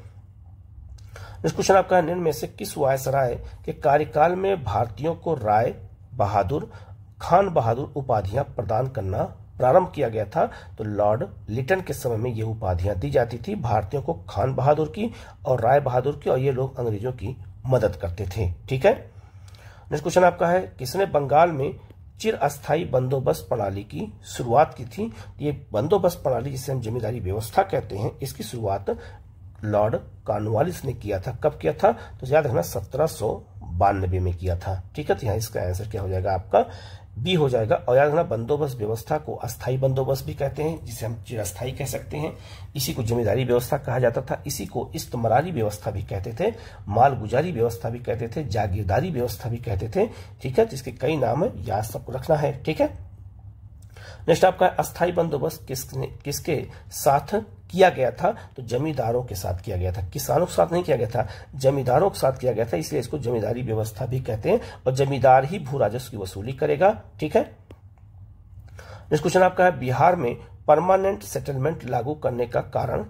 इस क्वेश्चन आपका निम्न में से किस वायसराय के कार्यकाल में भारतीयों को राय बहादुर, खान बहादुर उपाधियां प्रदान करना प्रारंभ किया गया था। तो लॉर्ड लिटन के समय में ये उपाधियां दी जाती थी भारतीयों को, खान बहादुर की और राय बहादुर की, और ये लोग अंग्रेजों की मदद करते थे। ठीक है, नेक्स्ट क्वेश्चन आपका है किसने बंगाल में चिरअस्थायी बंदोबस्त प्रणाली की शुरुआत की थी। ये बंदोबस्त प्रणाली जिसे हम जमींदारी व्यवस्था कहते हैं, इसकी शुरुआत लॉर्ड कॉर्नवालिस ने किया था। कब किया था, तो याद रखना 1792 में किया था। ठीक है, तो यहाँ इसका आंसर क्या हो जाएगा आपका बी हो जाएगा। और याद रखना बंदोबस्त व्यवस्था को अस्थायी बंदोबस्त भी कहते हैं, जिसे हम चिरस्थायी कह सकते हैं। इसी को जमींदारी व्यवस्था कहा जाता था। इसी को इस्तमरारी व्यवस्था भी कहते थे, मालगुजारी व्यवस्था भी कहते थे, जागीरदारी व्यवस्था भी कहते थे। ठीक है, तो इसके कई नाम है, याद सबको रखना है। ठीक है, नेक्स्ट आपका अस्थायी बंदोबस्त किसके साथ किया गया था। तो जमींदारों के साथ किया गया था, किसानों के साथ नहीं किया गया था, जमींदारों के साथ किया गया था। इसलिए इसको जमींदारी व्यवस्था भी कहते हैं, और जमींदार ही भू राजस्व की वसूली करेगा। ठीक है, नेक्स्ट क्वेश्चन आपका है बिहार में परमानेंट सेटलमेंट लागू करने का कारण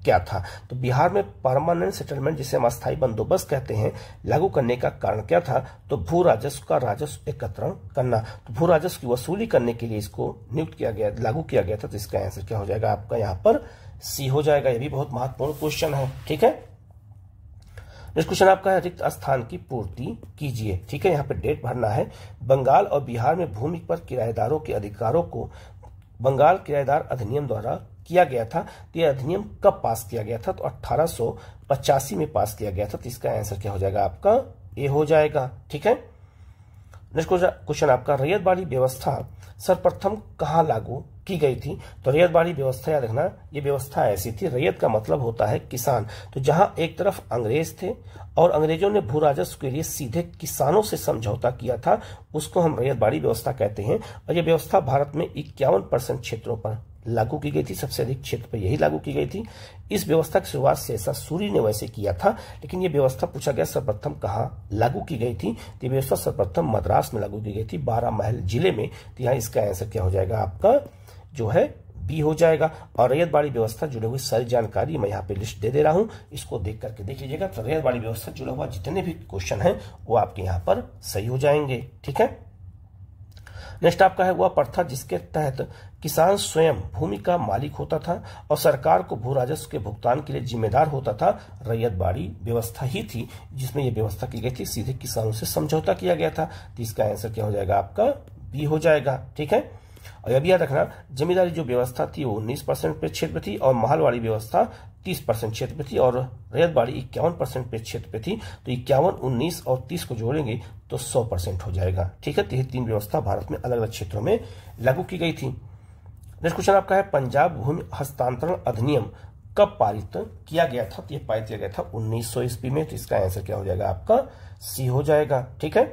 क्या था। तो बिहार में परमानेंट सेटलमेंट जिसे हम अस्थायी बंदोबस्त कहते हैं, लागू करने का कारण क्या था। तो भू राजस्व का राजस्व एकत्रण करना। तो भू राजस्व की वसूली करने के लिए इसको नियुक्त किया गया, लागू किया गया था। तो इसका आंसर क्या हो जाएगा आपका यहाँ पर सी हो जाएगा। यह भी बहुत महत्वपूर्ण क्वेश्चन है। ठीक है, नेक्स्ट क्वेश्चन आपका है रिक्त स्थान की पूर्ति कीजिए। ठीक है, यहाँ पे डेट भरना है। बंगाल और बिहार में भूमि पर किराएदारों के अधिकारों को बंगाल किराएदार अधिनियम द्वारा किया गया था। तो यह अधिनियम कब पास किया गया था। तो 1885 में पास किया गया था। तो इसका आंसर क्या हो जाएगा आपका ए हो जाएगा। ठीक है, नेक्स्ट क्वेश्चन आपका रैयतवाड़ी व्यवस्था सर्वप्रथम कहाँ लागू की गई थी। तो रैयतवाड़ी व्यवस्था याद रखना, ये व्यवस्था ऐसी थी, रैयत का मतलब होता है किसान। तो जहां एक तरफ अंग्रेज थे और अंग्रेजों ने भू राजस्व के लिए सीधे किसानों से समझौता किया था, उसको हम रैयतवाड़ी व्यवस्था कहते हैं। और यह व्यवस्था भारत में 51% क्षेत्रों पर लागू की गई थी, सबसे अधिक क्षेत्र पर यही लागू की गई थी। इस व्यवस्था की शुरुआत शेषा सूरी ने वैसे किया था, लेकिन यह व्यवस्था पूछा गया सर्वप्रथम कहाँ लागू की गई थी। तो व्यवस्था सर्वप्रथम मद्रास में लागू की गई थी, 12 महल जिले में। तो यहाँ इसका आंसर क्या हो जाएगा आपका जो है बी हो जाएगा। और रैयतवाड़ी व्यवस्था जुड़े हुई सारी जानकारी मैं यहाँ पे लिस्ट दे रहा हूँ, इसको देख करके देख लीजिएगा। तो रैयतवाड़ी व्यवस्था जुड़ा हुआ जितने भी क्वेश्चन हैं वो आपके यहाँ पर सही हो जाएंगे। ठीक है, नेक्स्ट आपका है वह प्रथा जिसके तहत किसान स्वयं भूमि का मालिक होता था और सरकार को भू राजस्व के भुगतान के लिए जिम्मेदार होता था। रैयतवाड़ी व्यवस्था ही थी जिसमें यह व्यवस्था की गई थी, सीधे किसानों से समझौता किया गया था। तो इसका आंसर क्या हो जाएगा आपका बी हो जाएगा। ठीक है, और यह भी याद रखना जमींदारी जो व्यवस्था थी वो 19% पे क्षेत्र पे थी और महलवाड़ी व्यवस्था 30% क्षेत्र पे थी और रैयतवाड़ी 51% पे क्षेत्र पे थी। तो 51, 19 और 30 को जोड़ेंगे तो 100% हो जाएगा। ठीक है, तो ये तीन व्यवस्था भारत में अलग अलग क्षेत्रों में लागू की गई थी। नेक्स्ट क्वेश्चन आपका है पंजाब भूमि हस्तांतरण अधिनियम कब पारित किया गया था। तो ये पारित किया गया था 1900 ईस्वी में। तो इसका आंसर क्या हो जाएगा आपका सी हो जाएगा। ठीक है,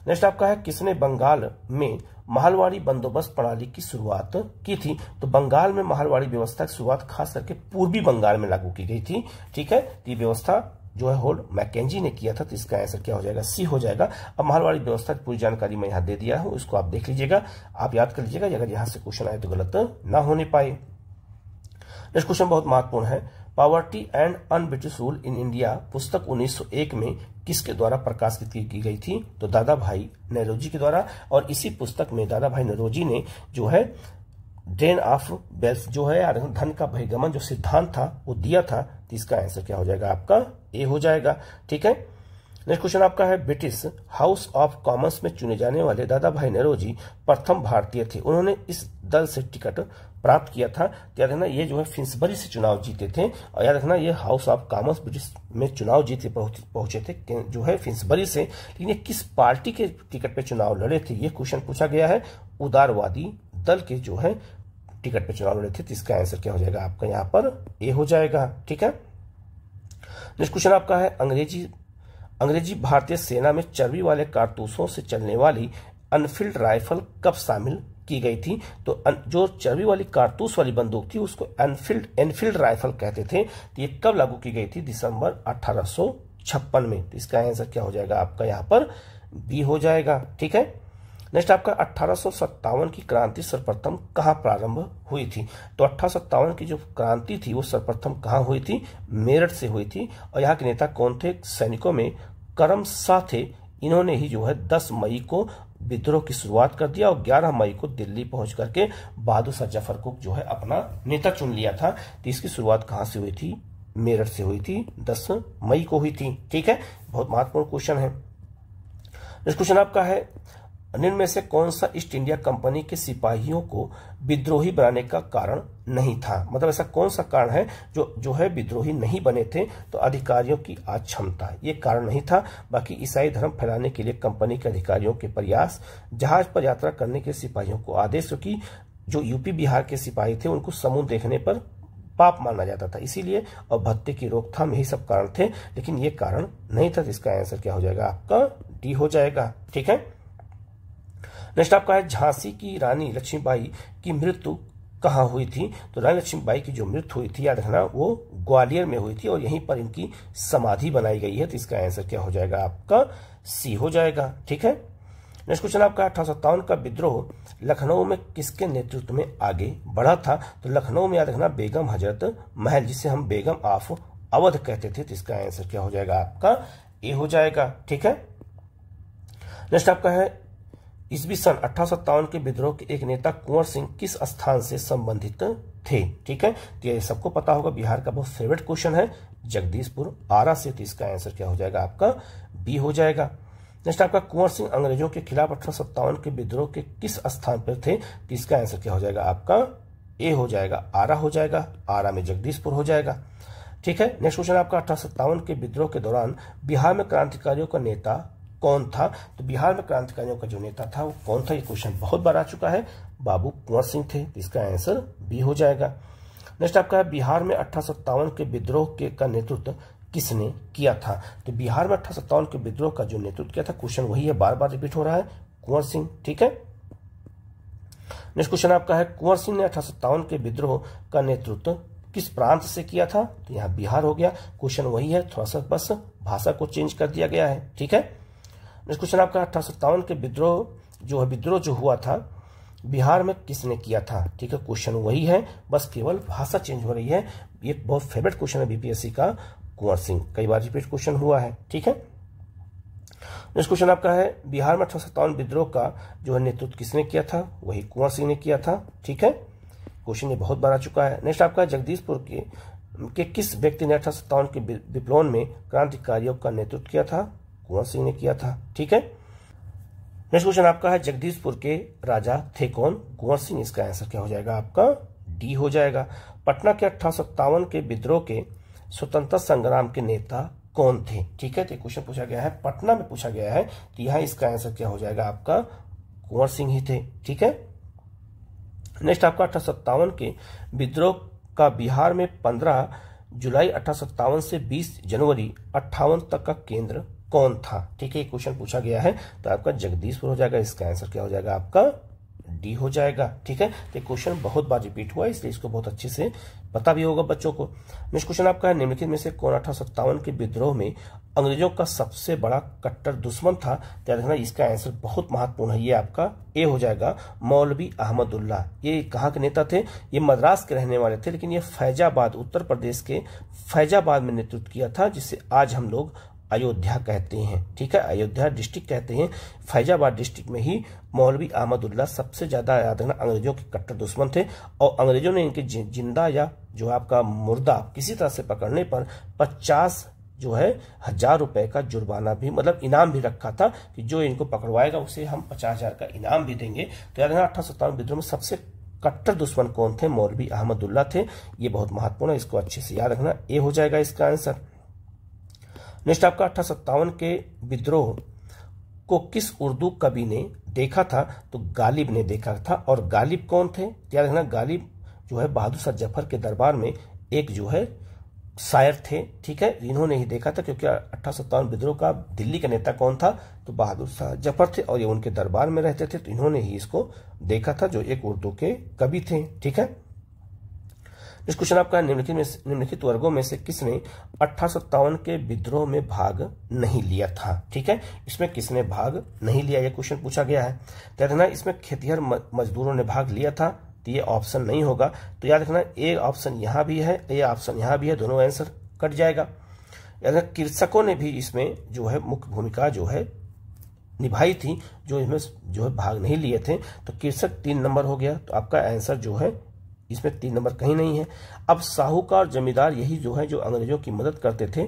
नेक्स्ट आपका है किसने बंगाल में महलवाड़ी बंदोबस्त प्रणाली की शुरुआत की थी। तो बंगाल में महलवाड़ी व्यवस्था की शुरुआत खास करके पूर्वी बंगाल में लागू की गई थी। ठीक है, तो ये व्यवस्था जो है होल्ड मैकेंजी ने किया था, तो इसका आंसर क्या हो जाएगा, सी हो जाएगा। अब मालवाड़ी व्यवस्था की पूरी जानकारी मैं यहाँ दे दिया हूँ, उसको आप देख लीजिएगा, आप याद कर लीजिएगा, अगर यहाँ से क्वेश्चन आए तो गलत ना होने पाए। नेक्स्ट क्वेश्चन बहुत महत्वपूर्ण है। Poverty and un-British rule in India पुस्तक 1901 में किसके द्वारा प्रकाशित की गई थी, तो दादा भाई नौरोजी के द्वारा। और इसी पुस्तक में दादा भाई नौरोजी ने जो है ड्रेन ऑफ वेल्थ जो है धन का बहिर्गमन जो सिद्धांत था वो दिया था, तो इसका आंसर क्या हो जाएगा आपका, ए हो जाएगा। ठीक है। नेक्स्ट क्वेश्चन आपका है, ब्रिटिश हाउस ऑफ कॉमन्स में चुने जाने वाले दादा भाई नौरोजी प्रथम भारतीय थे, उन्होंने इस दल से टिकट प्राप्त किया था। याद रखना ये जो है फिंसबरी से चुनाव जीते थे, और याद रखना ये हाउस ऑफ कॉमन्स ब्रिटिश में चुनाव जीते पहुंचे थे जो है फिंसबरी से। लेकिन ये किस पार्टी के टिकट पे चुनाव लड़े थे, ये क्वेश्चन पूछा गया है। उदारवादी दल के जो है टिकट पे चुनाव लड़े थे, तो इसका आंसर क्या हो जाएगा आपका यहाँ पर, ए हो जाएगा। ठीक है। नेक्स्ट क्वेश्चन आपका है, अंग्रेजी भारतीय सेना में चर्बी वाले कारतूसों से चलने वाली अनफील्ड राइफल कब शामिल की गई थी, तो जो चर्बी वाली कारतूस वाली बंदूक थी उसको एनफील्ड राइफल कहते थे। तो ये कब लागू की गई थी, दिसंबर 1856 में। तो इसका आंसर क्या हो जाएगा आपका यहाँ पर, बी हो जाएगा। ठीक है। नेक्स्ट आपका 1857 की क्रांति सर्वप्रथम कहाँ प्रारंभ हुई थी, तो 1857 की जो क्रांति थी वो सर्वप्रथम कहाँ हुई थी, मेरठ से हुई थी। और यहाँ के नेता कौन थे, सैनिकों में करम शाह थे। इन्होंने ही जो है 10 मई को विद्रोह की शुरुआत कर दिया और 11 मई को दिल्ली पहुंच करके बहादुर शाह जफर को जो है अपना नेता चुन लिया था। तो इसकी शुरुआत कहाँ से हुई थी, मेरठ से हुई थी, 10 मई को हुई थी। ठीक है। बहुत महत्वपूर्ण क्वेश्चन है। नेक्स्ट क्वेश्चन आपका है, निम्न में से कौन सा ईस्ट इंडिया कंपनी के सिपाहियों को विद्रोही बनाने का कारण नहीं था, मतलब ऐसा कौन सा कारण है जो है विद्रोही नहीं बने थे, तो अधिकारियों की अक्षमता ये कारण नहीं था। बाकी ईसाई धर्म फैलाने के लिए कंपनी के अधिकारियों के प्रयास, जहाज पर यात्रा करने के सिपाहियों को आदेश, क्योंकि जो यूपी बिहार के सिपाही थे उनको समुद्र देखने पर पाप माना जाता था, इसीलिए, और भत्ते की रोकथाम, यही सब कारण थे, लेकिन ये कारण नहीं था। तो इसका आंसर क्या हो जाएगा आपका, डी हो जाएगा। ठीक है। नेक्स्ट आपका है, झांसी की रानी लक्ष्मीबाई की मृत्यु कहाँ हुई थी, तो रानी लक्ष्मीबाई की जो मृत्यु हुई थी, याद रखना, वो ग्वालियर में हुई थी और यहीं पर इनकी समाधि बनाई गई है। तो इसका आंसर क्या हो जाएगा आपका, सी हो जाएगा। ठीक है। नेक्स्ट क्वेश्चन आपका, 1857 का विद्रोह लखनऊ में किसके नेतृत्व में आगे बढ़ा था, तो लखनऊ में याद रखना बेगम हजरत महल, जिसे हम बेगम ऑफ अवध कहते थे। तो इसका आंसर क्या हो जाएगा आपका, ए हो जाएगा। ठीक है। नेक्स्ट आपका है, ईस्वी सन 1857 के विद्रोह के एक नेता कुंवर सिंह किस स्थान से संबंधित थे। ठीक है। तो ये सबको पता होगा, बिहार का बहुत फेवरेट क्वेश्चन है, जगदीशपुर आरा से। तो इसका आंसर क्या हो जाएगा आपका, बी हो जाएगा। नेक्स्ट आपका, कुंवर सिंह अंग्रेजों के खिलाफ 1857 के विद्रोह के किस स्थान पर थे, तो इसका आंसर क्या हो जाएगा आपका, ए हो जाएगा, आरा हो जाएगा। आरा में जगदीशपुर हो जाएगा। ठीक है। नेक्स्ट क्वेश्चन आपका, 1857 के विद्रोह के दौरान बिहार में क्रांतिकारियों का नेता कौन था, तो बिहार में क्रांतिकारियों का जो नेता था वो कौन था, ये क्वेश्चन बहुत बार आ चुका है, बाबू कुंवर सिंह थे। तो इसका आंसर बी हो जाएगा। नेक्स्ट आपका है, बिहार में 1857 के विद्रोह का नेतृत्व किसने किया था, तो बिहार में 1857 के विद्रोह का जो नेतृत्व किया था, क्वेश्चन वही है, बार बार रिपीट हो रहा है, कुंवर सिंह। ठीक है। नेक्स्ट क्वेश्चन आपका है, कुंवर सिंह ने 1857 के विद्रोह का नेतृत्व किस प्रांत से किया था, तो यहाँ बिहार हो गया। क्वेश्चन वही है, थोड़ा सा बस भाषा को चेंज कर दिया गया है। ठीक है। नेक्स्ट क्वेश्चन आपका, 1857 के विद्रोह जो हुआ था बिहार में किसने किया था। ठीक है। क्वेश्चन वही है, बस केवल भाषा चेंज हो रही है। ये बहुत फेवरेट क्वेश्चन है बीपीएससी का, कुंवर सिंह, कई बार रिपीट क्वेश्चन हुआ है। ठीक है। नेक्स्ट क्वेश्चन आपका है, बिहार में 1857 विद्रोह का जो है नेतृत्व किसने किया था, वही कुंवर सिंह ने किया था। ठीक है। क्वेश्चन ये बहुत बार आ चुका है। नेक्स्ट आपका, जगदीशपुर के किस व्यक्ति ने 1857 के विप्लव में क्रांतिकारियों का नेतृत्व किया था, कुंवर सिंह ने किया था। ठीक है। नेक्स्ट क्वेश्चन आपका है, जगदीशपुर के राजा थे कौन, कुंवर सिंह। इसका आंसर क्या हो जाएगा आपका, डी हो जाएगा। पटना के 1857 के विद्रोह के स्वतंत्रता संग्राम के नेता कौन थे। ठीक है। तो क्वेश्चन पूछा गया है, पटना में पूछा गया है, तो यहाँ इसका आंसर क्या हो जाएगा आपका, कुंवर सिंह ही थे। ठीक है। नेक्स्ट आपका, 1857 के विद्रोह का बिहार में 15 जुलाई 1857 से 20 जनवरी 58 तक का केंद्र कौन था। ठीक है। क्वेश्चन पूछा गया है, तो आपका जगदीशपुर हो जाएगा। इसका आंसर क्या हो जाएगा आपका, डी हो जाएगा। ठीक है, तो क्वेश्चन बहुत बार रिपीट हुआ है, इसलिए इसको बहुत अच्छे से पता भी होगा बच्चों को। नेक्स्ट क्वेश्चन आपका है, निम्नलिखित में से कौन 1857 के विद्रोह में अंग्रेजों का सबसे बड़ा कट्टर दुश्मन था? तो याद रखना इसका आंसर बहुत महत्वपूर्ण है, ये आपका ए हो जाएगा, मौलवी अहमदुल्ला। ये कहाँ के नेता थे? ये मद्रास के रहने वाले थे, लेकिन ये फैजाबाद, उत्तर प्रदेश के फैजाबाद में नेतृत्व किया था, जिसे आज हम लोग अयोध्या कहते हैं। ठीक है, अयोध्या डिस्ट्रिक्ट कहते हैं। फैजाबाद डिस्ट्रिक्ट में ही मौलवी अहमदुल्ला सबसे ज्यादा याद रखना अंग्रेजों के कट्टर दुश्मन थे, और अंग्रेजों ने इनके जिंदा या जो आपका मुर्दा किसी तरह से पकड़ने पर 50,000 रुपए का जुर्माना भी, मतलब इनाम भी रखा था कि जो इनको पकड़वाएगा उसे हम 50,000 का इनाम भी देंगे। तो याद रखना 1857 विद्रोह में सबसे कट्टर दुश्मन कौन थे? मौलवी अहमदुल्ला थे। ये बहुत महत्वपूर्ण है, इसको अच्छे से याद रखना, ए हो जाएगा इसका आंसर। नेक्स्ट आपका 1857 के विद्रोह को किस उर्दू कवि ने देखा था? तो गालिब ने देखा था। और गालिब कौन थे? याद रखना, गालिब जो है बहादुर शाह जफर के दरबार में एक जो है शायर थे। ठीक है, इन्होंने ही देखा था, क्योंकि 1857 विद्रोह का दिल्ली का नेता कौन था? तो बहादुर शाह जफर थे, और ये उनके दरबार में रहते थे, तो इन्होंने ही इसको देखा था, जो एक उर्दू के कवि थे। ठीक है, इस क्वेश्चन आपका निम्नलिखित वर्गों में से किसने 1857 के विद्रोह में भाग नहीं लिया था? ठीक है, इसमें किसने भाग नहीं लिया, यह क्वेश्चन पूछा गया है। तो याद रखना, इसमें खेतिहर मजदूरों ने भाग लिया था, तो ये ऑप्शन नहीं होगा। तो याद रखना, एक ऑप्शन यहां भी है, ये ऑप्शन यहां भी है, दोनों आंसर कट जाएगा। याद रखना, कृषकों ने भी इसमें जो है मुख्य भूमिका जो है निभाई थी, जो इसमें जो है भाग नहीं लिए थे। तो कृषक 3 नंबर हो गया, तो आपका आंसर जो है इसमें 3 नंबर कहीं नहीं है। अब साहूकार जमींदार यही जो है जो अंग्रेजों की मदद करते थे,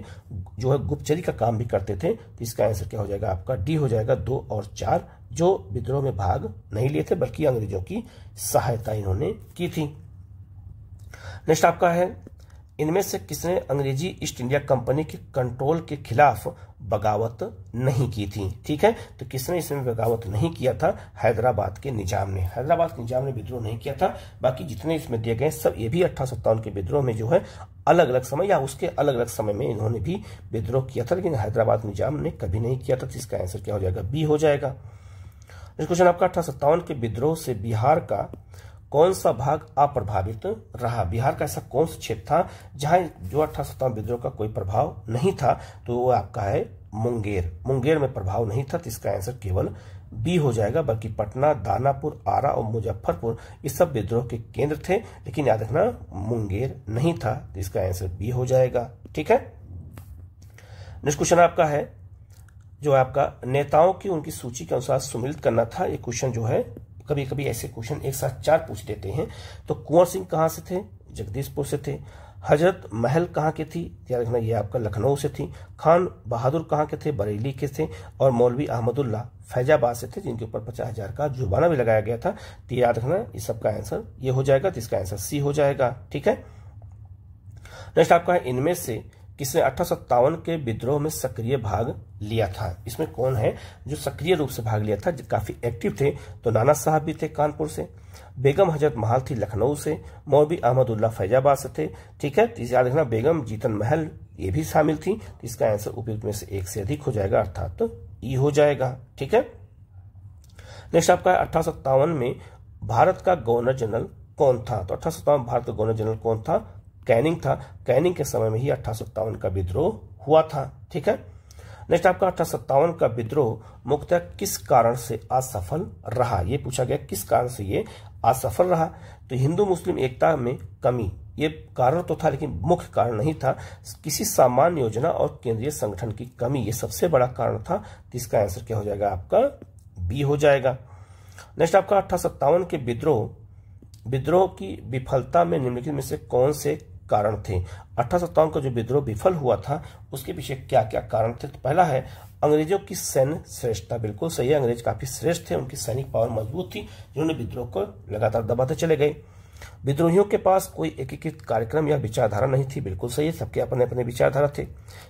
जो है गुप्तचरी का काम भी करते थे, तो इसका आंसर क्या हो जाएगा? आपका डी हो जाएगा, 2 और 4, जो विद्रोह में भाग नहीं लिए थे, बल्कि अंग्रेजों की सहायता इन्होंने की थी। नेक्स्ट आपका है, इनमें से किसने अंग्रेजी ईस्ट इंडिया कंपनी के कंट्रोल के खिलाफ बगावत नहीं की थी? ठीक है, तो किसने इसमें बगावत नहीं किया था? हैदराबाद के निजाम ने। हैदराबाद के निजाम ने विद्रोह नहीं किया था। बाकी जितने इसमें दिए गए सब, ये भी 1857 के विद्रोह में जो है अलग अलग समय या उसके अलग अलग समय में इन्होंने भी विद्रोह किया था, लेकिन हैदराबाद निजाम ने कभी नहीं किया था। तो इसका आंसर क्या हो जाएगा? बी हो जाएगा। इस क्वेश्चन आपका 1857 के विद्रोह से बिहार का कौन सा भाग अप्रभावित रहा? बिहार का ऐसा कौन सा क्षेत्र था जहां जो 1857 विद्रोह का कोई प्रभाव नहीं था? तो वो आपका है मुंगेर। मुंगेर में प्रभाव नहीं था, तो इसका आंसर केवल बी हो जाएगा। बल्कि पटना, दानापुर, आरा और मुजफ्फरपुर ये सब विद्रोह के केंद्र थे, लेकिन याद रखना मुंगेर नहीं था, तो इसका आंसर बी हो जाएगा। ठीक है, नेक्स्ट क्वेश्चन आपका है, जो आपका नेताओं की उनकी सूची के अनुसार सम्मिलित करना था। ये क्वेश्चन जो है कभी कभी ऐसे क्वेश्चन एक साथ 4 पूछ देते हैं। तो कुंवर सिंह कहां से थे? जगदीशपुर से थे। हजरत महल कहां के थी? याद रखना, ये आपका लखनऊ से थी। खान बहादुर कहां के थे? बरेली के थे। और मौलवी अहमदुल्ला फैजाबाद से थे, जिनके ऊपर 50,000 का जुर्माना भी लगाया गया था। तो याद रखना, इस सब का आंसर ये हो जाएगा, तो इसका आंसर सी हो जाएगा। ठीक है, नेक्स्ट आपका है, इनमें से किसने 1857 के विद्रोह में सक्रिय भाग लिया था? इसमें कौन है जो सक्रिय रूप से भाग लिया था, जो काफी एक्टिव थे? तो नाना साहब भी थे कानपुर से, बेगम हजरत महल थी लखनऊ से, मौलवी अहमदुल्ला फैजाबाद से थे। ठीक है, तो याद रखना, बेगम जीतन महल ये भी शामिल थी। तो इसका आंसर उपयुक्त में से एक से अधिक हो जाएगा, अर्थात तो ई हो जाएगा। ठीक है, नेक्स्ट आपका 1857 में भारत का गवर्नर जनरल कौन था? तो 1857 भारत का गवर्नर जनरल कौन था? कैनिंग था। कैनिंग के समय में ही 1857 का विद्रोह हुआ था। ठीक है, नेक्स्ट आपका 1857 का विद्रोह मुख्यतः किस कारण से असफल रहा? ये पूछा गया, किस कारण से ये असफल रहा? तो हिंदू मुस्लिम एकता में कमी ये कारण तो था, लेकिन मुख्य कारण नहीं था। किसी सामान्य योजना और केंद्रीय संगठन की कमी ये सबसे बड़ा कारण था। तो इसका आंसर क्या हो जाएगा? आपका बी हो जाएगा। नेक्स्ट आपका 1857 के विद्रोह की विफलता में निम्नलिखित में से कौन से कारण थे? 1857 का जो विद्रोह विफल हुआ था उसके पीछे क्या क्या कारण थे? तो पहला है अंग्रेजों की सैन्य श्रेष्ठता। बिल्कुल सही है, अंग्रेज काफी श्रेष्ठ थे, उनकी सैनिक पावर मजबूत थी, जिन्होंने विद्रोह को लगातार दबाते चले गए। विद्रोहियों के पास कोई एकीकृत कार्यक्रम या विचारधारा नहीं थी। बिल्कुल सही है, सबके अपने अपने विचारधारा थे।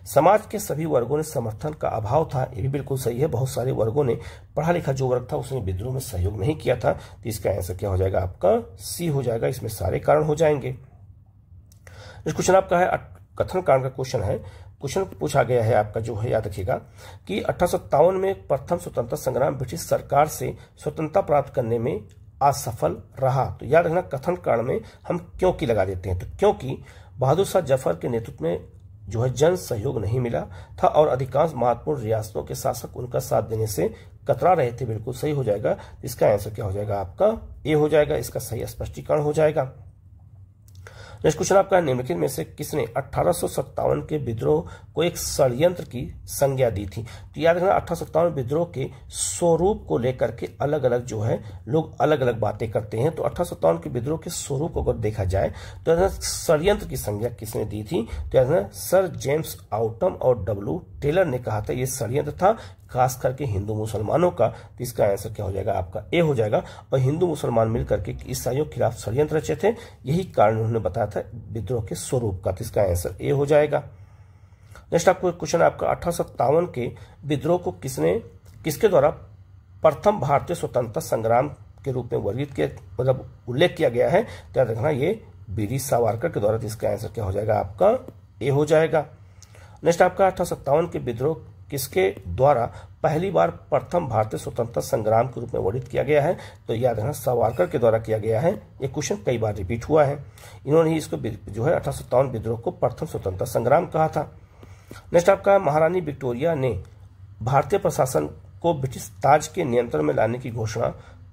समाज के सभी वर्गों ने समर्थन का अभाव था। ये भी बिल्कुल सही है, बहुत सारे वर्गों ने, पढ़ा लिखा जो वर्ग था उसने विद्रोह में सहयोग नहीं किया था। तो इसका आंसर क्या हो जाएगा? आपका सी हो जाएगा। इसमें सारे कारण हो जाएंगे। इस क्वेश्चन आपका है कथन कारण का क्वेश्चन है। क्वेश्चन पूछा गया है आपका जो है, याद रखिएगा कि 1857 में प्रथम स्वतंत्रता संग्राम ब्रिटिश सरकार से स्वतंत्रता प्राप्त करने में असफल रहा। तो याद रखना कथन कारण में हम क्योंकि लगा देते हैं। तो क्योंकि बहादुर शाह जफर के नेतृत्व में जो है जन सहयोग नहीं मिला था और अधिकांश महत्वपूर्ण रियासतों के शासक उनका साथ देने से कतरा रहे थे। बिल्कुल सही हो जाएगा। इसका आंसर क्या हो जाएगा आपका ए हो जाएगा। इसका सही स्पष्टीकरण हो जाएगा। नेक्स्ट क्वेश्चन आपका निम्नलिखित में से किसने 1857 के विद्रोह को एक षड्यंत्र की संज्ञा दी थी। तो याद रखना 1857 विद्रोह के स्वरूप को लेकर के अलग अलग जो है लोग अलग अलग बातें करते हैं। तो 1857 के विद्रोह के स्वरूप को अगर देखा जाए तो षड्यंत्र की संज्ञा किसने दी थी। तो याद सर जेम्स आउटम और डब्ल्यू टेलर ने कहा था ये षड्यंत्र था, खास करके हिंदू मुसलमानों का। तो इसका आंसर क्या हो जाएगा आपका ए हो जाएगा। और हिंदू मुसलमान मिलकर के ईसाइयों के खिलाफ षड्यंत्र रचे थे, यही कारण उन्होंने बताया था विद्रोह के स्वरूप का। तो इसका आंसर ए हो जाएगा। नेक्स्ट आपको क्वेश्चन आपका 1857 के विद्रोह को किसके द्वारा प्रथम भारतीय स्वतंत्रता संग्राम के रूप में वर्णित किया मतलब उल्लेख किया गया है। तो याद रखना ये वीर सावरकर के द्वारा। तो इसका आंसर क्या हो जाएगा आपका ए हो जाएगा। नेक्स्ट आपका 1857 के विद्रोह किसके द्वारा पहली बार प्रथम भारतीय स्वतंत्रता संग्राम के रूप में वर्णित किया गया है। तो याद रखना सावरकर के द्वारा किया गया है। ये क्वेश्चन कई बार रिपीट हुआ है। इन्होंने ही इसको जो है 1857 विद्रोह को प्रथम स्वतंत्रता संग्राम कहा था। नेक्स्ट आपका महारानी विक्टोरिया ने भारतीय प्रशासन को ब्रिटिश ताज के नियंत्रण में लाने की घोषणा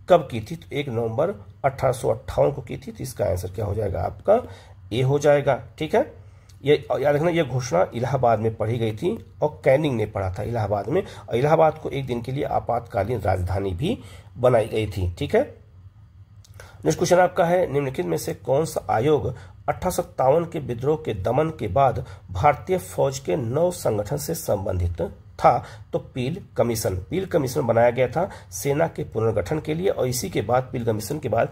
कब की थी। तो 1 नवंबर 1858 को की थी। तो इसका आंसर क्या हो जाएगा आपका ए हो जाएगा। ठीक है, ये याद रखना ये घोषणा इलाहाबाद में पढ़ी गई थी और कैनिंग ने पढ़ा था इलाहाबाद में। और इलाहाबाद को एक दिन के लिए आपातकालीन राजधानी भी बनाई गई थी। ठीक है, नेक्स्ट क्वेश्चन आपका है निम्नलिखित में से कौन सा आयोग 1857 के विद्रोह के दमन के बाद भारतीय फौज के नव संगठन से संबंधित था। तो पील कमीशन बनाया गया था सेना के पुनर्गठन के लिए। और इसी के बाद पील कमीशन के बाद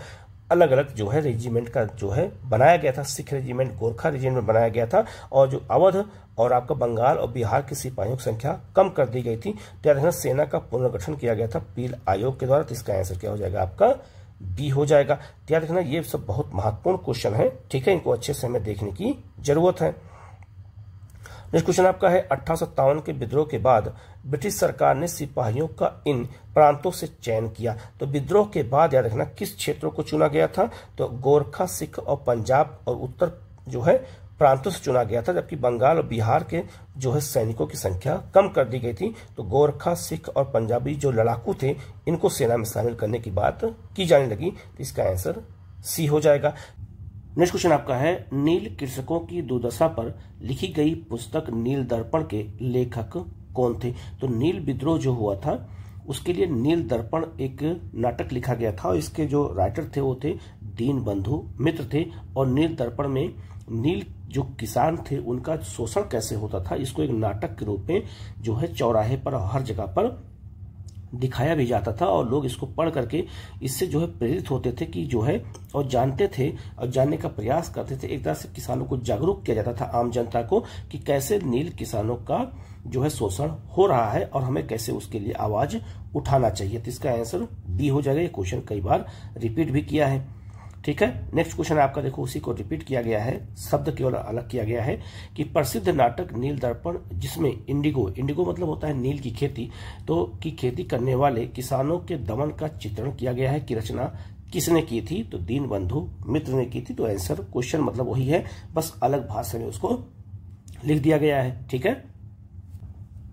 अलग अलग जो है रेजिमेंट का जो है बनाया गया था। सिख रेजिमेंट, गोरखा रेजिमेंट बनाया गया था। और जो अवध और आपका बंगाल और बिहार के सिपाहियों की संख्या कम कर दी गई थी। तो याद सेना का पुनर्गठन किया गया था पील आयोग के द्वारा। तो इसका आंसर क्या हो जाएगा आपका बी हो जाएगा। तो याद रखना ये सब बहुत महत्वपूर्ण क्वेश्चन है। ठीक है, इनको अच्छे से हमें देखने की जरूरत है। नेक्स्ट क्वेश्चन आपका है 1857 के विद्रोह के बाद ब्रिटिश सरकार ने सिपाहियों का इन प्रांतों से चयन किया। तो विद्रोह के बाद याद रखना किस क्षेत्रों को चुना गया था। तो गोरखा, सिख और पंजाब और उत्तर जो है प्रांतों से चुना गया था। जबकि बंगाल और बिहार के जो है सैनिकों की संख्या कम कर दी गई थी। तो गोरखा, सिख और पंजाबी जो लड़ाकू थे इनको सेना में शामिल करने की बात की जाने लगी। तो इसका आंसर सी हो जाएगा। नेक्स्ट क्वेश्चन आपका है नील कृषकों की दुर्दशा पर लिखी गई पुस्तक नील दर्पण के लेखक कौन थे। तो नील विद्रोह जो हुआ था उसके लिए नील दर्पण एक नाटक लिखा गया था। और इसके जो राइटर थे वो थे दीनबंधु मित्र थे। और नील दर्पण में नील जो किसान थे उनका शोषण कैसे होता था इसको एक नाटक के रूप में जो है चौराहे पर हर जगह पर दिखाया भी जाता था। और लोग इसको पढ़ करके इससे जो है प्रेरित होते थे कि जो है और जानते थे और जानने का प्रयास करते थे। एक तरह से किसानों को जागरूक किया जाता था, आम जनता को, कि कैसे नील किसानों का जो है शोषण हो रहा है और हमें कैसे उसके लिए आवाज उठाना चाहिए। तो इसका आंसर बी हो जाएगा। ये क्वेश्चन कई बार रिपीट भी किया है। ठीक है, नेक्स्ट क्वेश्चन आपका देखो उसी को रिपीट किया गया है, शब्द केवल अलग किया गया है कि प्रसिद्ध नाटक नील दर्पण जिसमें इंडिगो मतलब होता है नील की खेती, तो की खेती करने वाले किसानों के दमन का चित्रण किया गया है, की रचना किसने की थी। तो दीनबंधु मित्र ने की थी। तो आंसर क्वेश्चन मतलब वही है, बस अलग भाषा में उसको लिख दिया गया है। ठीक है,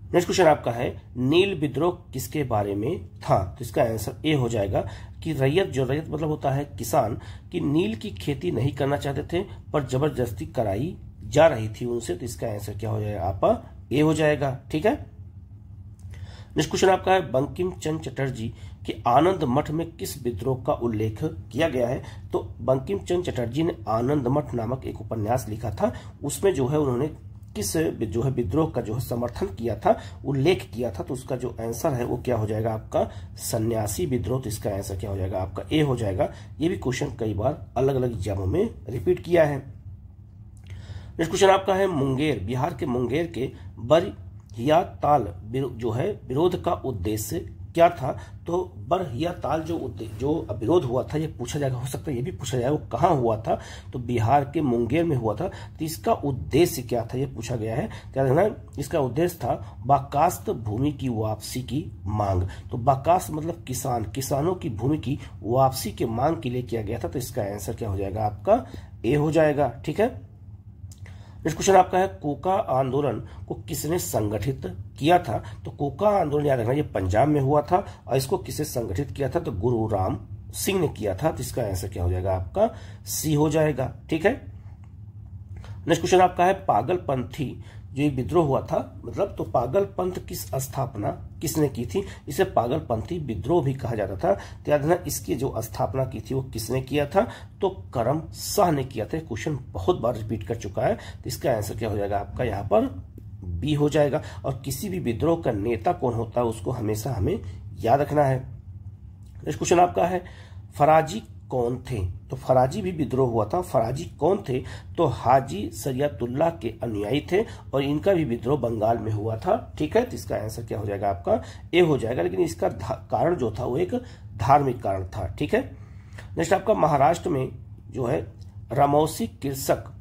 नेक्स्ट क्वेश्चन आपका है नील विद्रोह किसके बारे में था। तो इसका आंसर ए हो जाएगा कि रैयत मतलब होता है किसान, कि नील की खेती नहीं करना चाहते थे पर जबरदस्ती कराई जा रही थी उनसे। तो इसका आंसर क्या हो जाएगा आपका ए हो जाएगा। ठीक है, नेक्स्ट क्वेश्चन आपका है बंकिम चंद्र चटर्जी के आनंद मठ में किस विद्रोह का उल्लेख किया गया है। तो बंकिम चंद्र चटर्जी ने आनंद मठ नामक एक उपन्यास लिखा था। उसमें जो है उन्होंने किस जो है विद्रोह का जो है समर्थन किया था, उल्लेख किया था। तो उसका जो आंसर है वो क्या हो जाएगा आपका सन्यासी विद्रोह। तो इसका आंसर क्या हो जाएगा आपका ए हो जाएगा। ये भी क्वेश्चन कई बार अलग अलग एग्जामों में रिपीट किया है। नेक्स्ट क्वेश्चन आपका है मुंगेर, बिहार के मुंगेर के बरहिया ताल जो है विरोध का उद्देश्य क्या था? तो बरहिया ताल जो विरोध हुआ था, ये पूछा जाएगा, हो सकता है ये भी पूछा जाए वो कहाँ हुआ था, तो बिहार के मुंगेर में हुआ था। तो इसका उद्देश्य क्या था, ये पूछा गया है। क्या देखना, इसका उद्देश्य था बाकास्त भूमि की वापसी की मांग। तो बाकास्त मतलब किसान, किसानों की भूमि की वापसी के मांग के लिए किया गया था। तो इसका आंसर क्या हो जाएगा? आपका ए हो जाएगा। ठीक है, नेक्स्ट क्वेश्चन आपका है, कोका आंदोलन को किसने संगठित किया था? तो कोका आंदोलन याद रखना, ये पंजाब में हुआ था और इसको किसने संगठित किया था? तो गुरु राम सिंह ने किया था। तो इसका आंसर क्या हो जाएगा? आपका सी हो जाएगा। ठीक है, नेक्स्ट क्वेश्चन आपका है, पागलपंथी जो एक विद्रोह हुआ था, मतलब तो पागलपंथ किस स्थापना किसने की थी? इसे पागलपंथी विद्रोह भी कहा जाता था। तो याद रखना, इसकी जो स्थापना की थी वो किसने किया था? तो करम शाह ने किया था। क्वेश्चन बहुत बार रिपीट कर चुका है। तो इसका आंसर क्या हो जाएगा? आपका यहाँ पर बी हो जाएगा। और किसी भी विद्रोह का नेता कौन होता है उसको हमेशा हमें याद रखना है। नेक्स्ट क्वेश्चन आपका है, फराजी कौन थे? तो फराजी भी विद्रोह हुआ था। फराजी कौन थे? तो हाजी सरियतुल्लाह के अनुयायी थे और इनका भी विद्रोह बंगाल में हुआ था। ठीक है, तो इसका आंसर क्या हो जाएगा? आपका ए हो जाएगा। लेकिन इसका कारण जो था वो एक धार्मिक कारण था। ठीक है, नेक्स्ट आपका, महाराष्ट्र में जो है रमौसी कृषक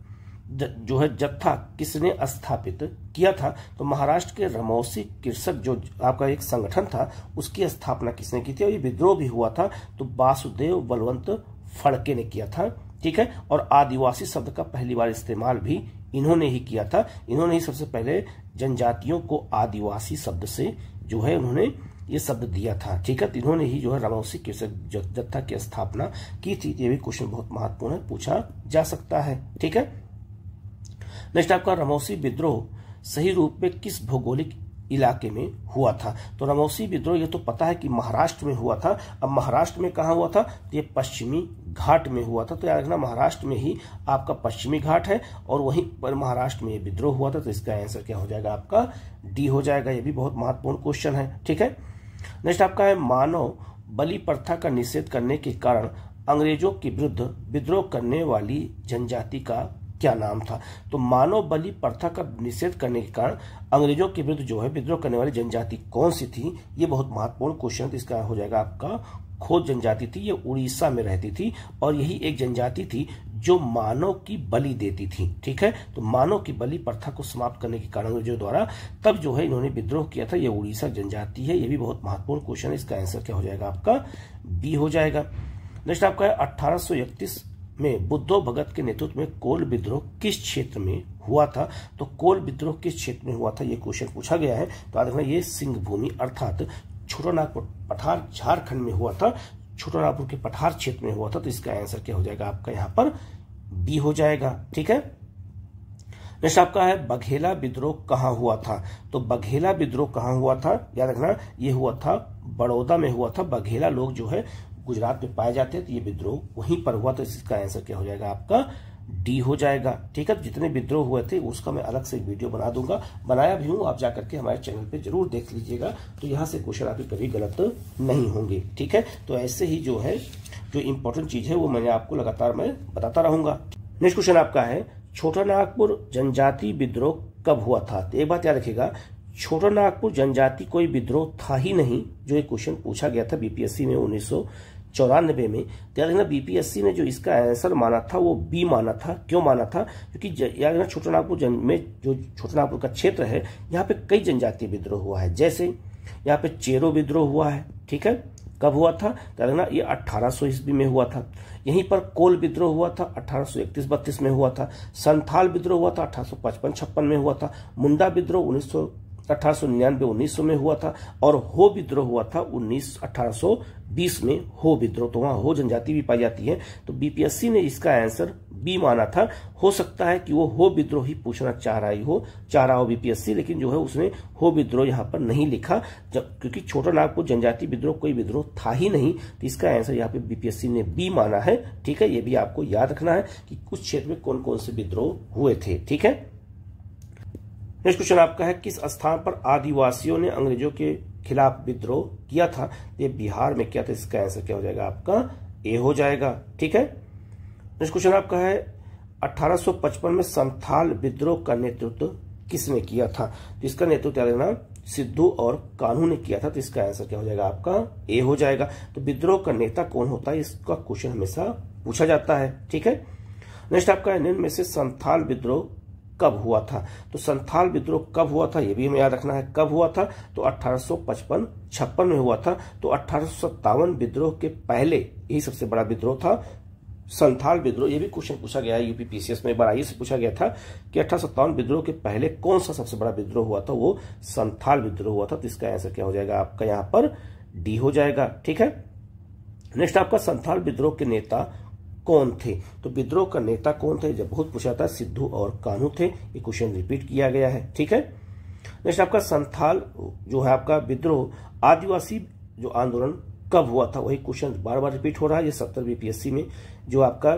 जो है जत्था किसने स्थापित किया था? तो महाराष्ट्र के रमौसी कृषक जो आपका एक संगठन था उसकी स्थापना किसने की थी? और ये विद्रोह भी हुआ था तो वासुदेव बलवंत फड़के ने किया था। ठीक है, और आदिवासी शब्द का पहली बार इस्तेमाल भी इन्होंने ही किया था। इन्होंने ही सबसे पहले जनजातियों को आदिवासी शब्द से जो है उन्होंने ये शब्द दिया था। ठीक है, तो इन्होंने ही जो है रमौसी कृषक जत्था की स्थापना की थी। ये भी क्वेश्चन बहुत महत्वपूर्ण है, पूछा जा सकता है। ठीक है, नेक्स्ट आपका, रमौसी विद्रोह सही रूप में किस भौगोलिक इलाके में हुआ था? तो रमौसी विद्रोह ये तो पता है कि महाराष्ट्र में हुआ था। अब महाराष्ट्र में कहाँ हुआ था? तो ये पश्चिमी घाट में हुआ था। तो याद रखना, महाराष्ट्र में ही आपका पश्चिमी घाट है और वहीं पर महाराष्ट्र में ये विद्रोह हुआ था। तो इसका आंसर क्या हो जाएगा? आपका डी हो जाएगा। ये भी बहुत महत्वपूर्ण क्वेश्चन है। ठीक है, नेक्स्ट आपका है, मानव बलि प्रथा का निषेध करने के कारण अंग्रेजों के विरुद्ध विद्रोह करने वाली जनजाति का क्या नाम था? तो मानव बलि प्रथा का निषेध करने के कारण अंग्रेजों के विरुद्ध जो है विद्रोह करने वाली जनजाति कौन सी थी? ये बहुत महत्वपूर्ण क्वेश्चन। इसका हो जाएगा आपका खोज जनजाति थी। ये उड़ीसा में रहती थी और यही एक जनजाति थी जो मानव की बलि देती थी। ठीक है, तो मानव की बलि प्रथा को समाप्त करने के कारण अंग्रेजों द्वारा तब जो है इन्होंने विद्रोह किया था। ये उड़ीसा जनजाति है। ये भी बहुत महत्वपूर्ण क्वेश्चन है। इसका आंसर क्या हो जाएगा? आपका बी हो जाएगा। नेक्स्ट आपका है, 1831 में बुद्धो भगत के नेतृत्व में कोल विद्रोह किस क्षेत्र में हुआ था? तो कोल विद्रोह किस क्षेत्र में हुआ था, ये क्वेश्चन पूछा गया है। तो याद रखना, ये सिंहभूमि अर्थात छोटानागपुर पठार झारखंड में हुआ था। छोटानागपुर के पठार क्षेत्र में हुआ था। तो इसका आंसर क्या हो जाएगा? आपका यहाँ पर बी हो जाएगा। ठीक है, नेक्स्ट आपका है, बघेला विद्रोह कहाँ हुआ था? तो बघेला विद्रोह कहाँ हुआ था? याद रखना, ये हुआ था बड़ौदा में हुआ था। बघेला लोग जो है गुजरात में पाए जाते हैं, तो ये विद्रोह वहीं पर हुआ। तो इसका आंसर क्या हो जाएगा? आपका डी हो जाएगा। ठीक है, जितने विद्रोह हुए थे उसका मैं अलग से एक वीडियो बना दूंगा, बनाया भी हूं, आप जाकर के हमारे चैनल पे जरूर देख लीजिएगा। तो यहाँ से क्वेश्चन आपके कभी गलत नहीं होंगे। ठीक है, तो ऐसे ही जो है जो इंपॉर्टेंट चीज है वो मैंने आपको लगातार मैं बताता रहूंगा। नेक्स्ट क्वेश्चन आपका है, छोटानागपुर जनजाति विद्रोह कब हुआ था? तो एक बात याद रखिएगा, छोटानागपुर जनजाति कोई विद्रोह था ही नहीं। जो एक क्वेश्चन पूछा गया था बीपीएससी में 1994 में। याद रखना, बीपीएससी ने जो इसका आंसर माना था वो बी माना था। क्यों माना था? क्योंकि याद रखना, छोटानागपुर में जो छोटानागपुर का क्षेत्र है यहाँ पे कई जनजातीय विद्रोह हुआ है। जैसे यहाँ पे चेरो विद्रोह हुआ है। ठीक है, कब हुआ था? याद रखना, ये 1800 ईस्वी में हुआ था। यहीं पर कोल विद्रोह हुआ था 1831-32 में हुआ था। संथाल विद्रोह हुआ था 1855-56 में हुआ था। मुंडा विद्रोह 1899-1900 में हुआ था। और हो विद्रोह हुआ था 1820 में हो विद्रोह। तो वहां हो जनजाति भी पाई जाती है। तो बीपीएससी ने इसका आंसर बी माना था। हो सकता है कि वो हो विद्रोह ही पूछना चाह रहा हो बीपीएससी, लेकिन जो है उसने हो विद्रोह यहाँ पर नहीं लिखा, क्योंकि छोटानागपुर जनजाति विद्रोह कोई विद्रोह था ही नहीं। तो इसका आंसर यहाँ पे बीपीएससी ने बी माना है। ठीक है, ये भी आपको याद रखना है कि कुछ क्षेत्र में कौन कौन से विद्रोह हुए थे। ठीक है, नेक्स्ट क्वेश्चन आपका है, किस स्थान पर आदिवासियों ने अंग्रेजों के खिलाफ विद्रोह किया था? ये बिहार में किया था। इसका आंसर क्या हो जाएगा? आपका ए हो जाएगा। ठीक है, नेक्स्ट क्वेश्चन आपका है, 1855 में संथाल विद्रोह का नेतृत्व किसने किया था? तो इसका नेतृत्व याद रखना सिद्धू और कान्हू ने किया था, तो इसका आंसर क्या हो जाएगा आपका ए हो जाएगा। तो विद्रोह का नेता कौन होता है, इसका क्वेश्चन हमेशा पूछा जाता है। ठीक है, नेक्स्ट आपका है निम्न में से संथाल विद्रोह कब हुआ था। तो संथाल विद्रोह कब हुआ था ये भी हमें याद रखना है। कब हुआ था, तो 1855-56 में हुआ था। तो 1857 विद्रोह के पहले यही सबसे बड़ा विद्रोह था संथाल विद्रोह। ये भी क्वेश्चन पूछा गया है यूपीपीसीएस में, एक बार आइए से पूछा गया था कि 1857 विद्रोह के पहले कौन सा सबसे बड़ा विद्रोह हुआ था, वो संथाल विद्रोह हुआ था। तो इसका आंसर क्या हो जाएगा आपका यहाँ पर डी हो जाएगा। ठीक है, नेक्स्ट आपका संथाल विद्रोह के नेता कौन थे। तो विद्रोह का नेता कौन थे, जब बहुत पूछा था, सिद्धू और कान्हू थे। ये क्वेश्चन रिपीट किया गया है। ठीक है, नेक्स्ट आपका संथाल जो है आपका विद्रोह आदिवासी जो आंदोलन कब हुआ था, वही क्वेश्चन बार बार रिपीट हो रहा है। ये 70 बीपीएससी में जो आपका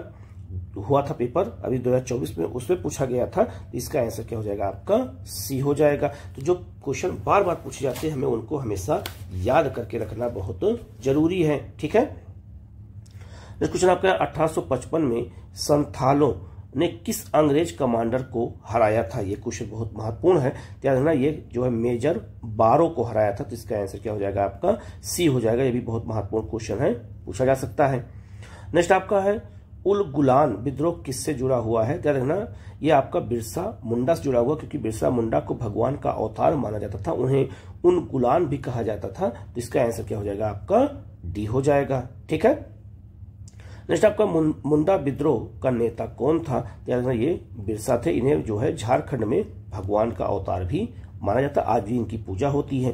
हुआ था पेपर अभी 2024 में, उसमें पूछा गया था। तो इसका आंसर क्या हो जाएगा आपका सी हो जाएगा। तो जो क्वेश्चन बार बार पूछे जाते हैं हमें उनको हमेशा याद करके रखना बहुत जरूरी है। ठीक है, नेक्स्ट क्वेश्चन आपका 1855 में संथालों ने किस अंग्रेज कमांडर को हराया था। ये क्वेश्चन बहुत महत्वपूर्ण है, याद रखना। ये जो है मेजर बारो को हराया था। तो इसका आंसर क्या हो जाएगा आपका सी हो जाएगा। ये भी बहुत महत्वपूर्ण क्वेश्चन है, पूछा जा सकता है। नेक्स्ट आपका है उल गुलान विद्रोह किससे जुड़ा हुआ है। याद रखना, ये आपका बिरसा मुंडा से जुड़ा हुआ, क्योंकि बिरसा मुंडा को भगवान का अवतार माना जाता था, उन्हें उन गुलान भी कहा जाता था। तो इसका आंसर क्या हो जाएगा आपका डी हो जाएगा। ठीक है, नेक्स्ट आपका मुंडा विद्रोह का नेता कौन था। याद रखना, ये बिरसा थे। इन्हें जो है झारखंड में भगवान का अवतार भी माना जाता, आज भी इनकी पूजा होती है।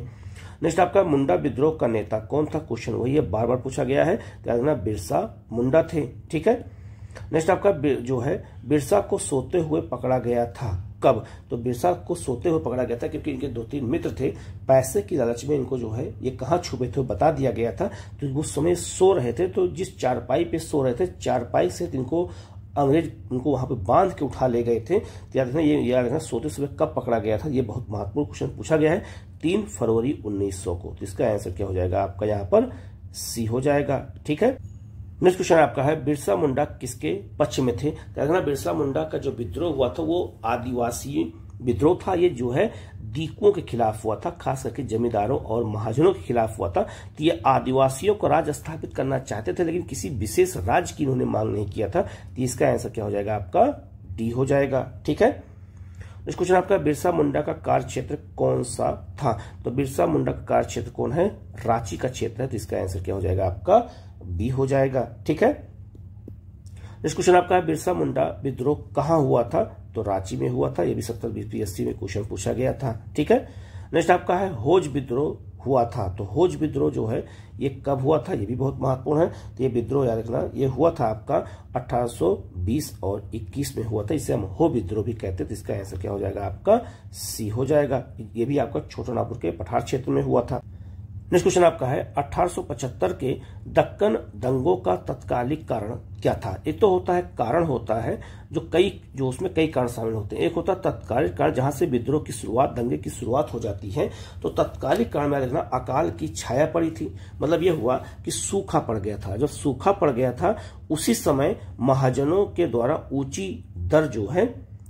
नेक्स्ट आपका मुंडा विद्रोह का नेता कौन था, क्वेश्चन वही है, बार बार पूछा गया है। याद रखना, बिरसा मुंडा थे। ठीक है, नेक्स्ट आपका जो है बिरसा को सोते हुए पकड़ा गया था कब। तो बिरसा को सोते हुए पकड़ा गया था क्योंकि इनके 2-3 मित्र थे, पैसे की लालच में इनको जो है ये कहाँ छुपे थे बता दिया गया था। तो वो समय सो रहे थे, तो जिस चारपाई पे सो रहे थे, चारपाई से इनको अंग्रेज उनको वहां पे बांध के उठा ले गए थे। तो याद रखना, ये याद रखना सोते समय कब पकड़ा गया था, ये बहुत महत्वपूर्ण क्वेश्चन पूछा गया है 3 फरवरी 1900 को। तो इसका आंसर क्या हो जाएगा आपका यहाँ पर सी हो जाएगा। ठीक है, नेक्स्ट क्वेश्चन आपका है बिरसा मुंडा किसके पक्ष में थे। देखना, बिरसा मुंडा का जो विद्रोह हुआ था वो आदिवासी विद्रोह था। ये जो है दीकुओं के खिलाफ हुआ था, खास करके जमींदारों और महाजनों के खिलाफ हुआ था। तो ये आदिवासियों को राज स्थापित करना चाहते थे, लेकिन किसी विशेष राज्य की इन्होंने मांग नहीं किया था। तो इसका आंसर क्या हो जाएगा आपका डी हो जाएगा। ठीक है, नेक्स्ट क्वेश्चन आपका बिरसा मुंडा का कार्य क्षेत्र कौन सा था। तो बिरसा मुंडा का कार्य क्षेत्र कौन है, रांची का क्षेत्र है। तो इसका आंसर क्या हो जाएगा आपका बी हो जाएगा। ठीक है, नेक्स्ट क्वेश्चन आपका है बिरसा मुंडा विद्रोह कहां हुआ था। तो रांची में हुआ था। ये भी 70 बीपीएससी में क्वेश्चन पूछा गया था। ठीक है, नेक्स्ट आपका है होज विद्रोह हुआ था। तो होज विद्रोह जो है ये कब हुआ था, ये भी बहुत महत्वपूर्ण है। तो ये विद्रोह याद रखना, ये हुआ था आपका 1820 और 21 में हुआ था। इसे हम हो विद्रोह भी कहते हैं। तो इसका आंसर क्या हो जाएगा आपका सी हो जाएगा। ये भी आपका छोटा नागपुर के पठार क्षेत्र में हुआ था। नेक्स्ट क्वेश्चन आपका है 1875 के दक्कन दंगों का तत्कालिक कारण क्या था। एक तो होता है कारण होता है जो उसमें कई कारण शामिल होते हैं। एक होता है तत्कालिक कारण, जहां से विद्रोह की शुरुआत, दंगे की शुरुआत हो जाती है। तो तत्कालिक कारण में देखना अकाल की छाया पड़ी थी, मतलब यह हुआ कि सूखा पड़ गया था। जब सूखा पड़ गया था उसी समय महाजनों के द्वारा ऊंची दर जो है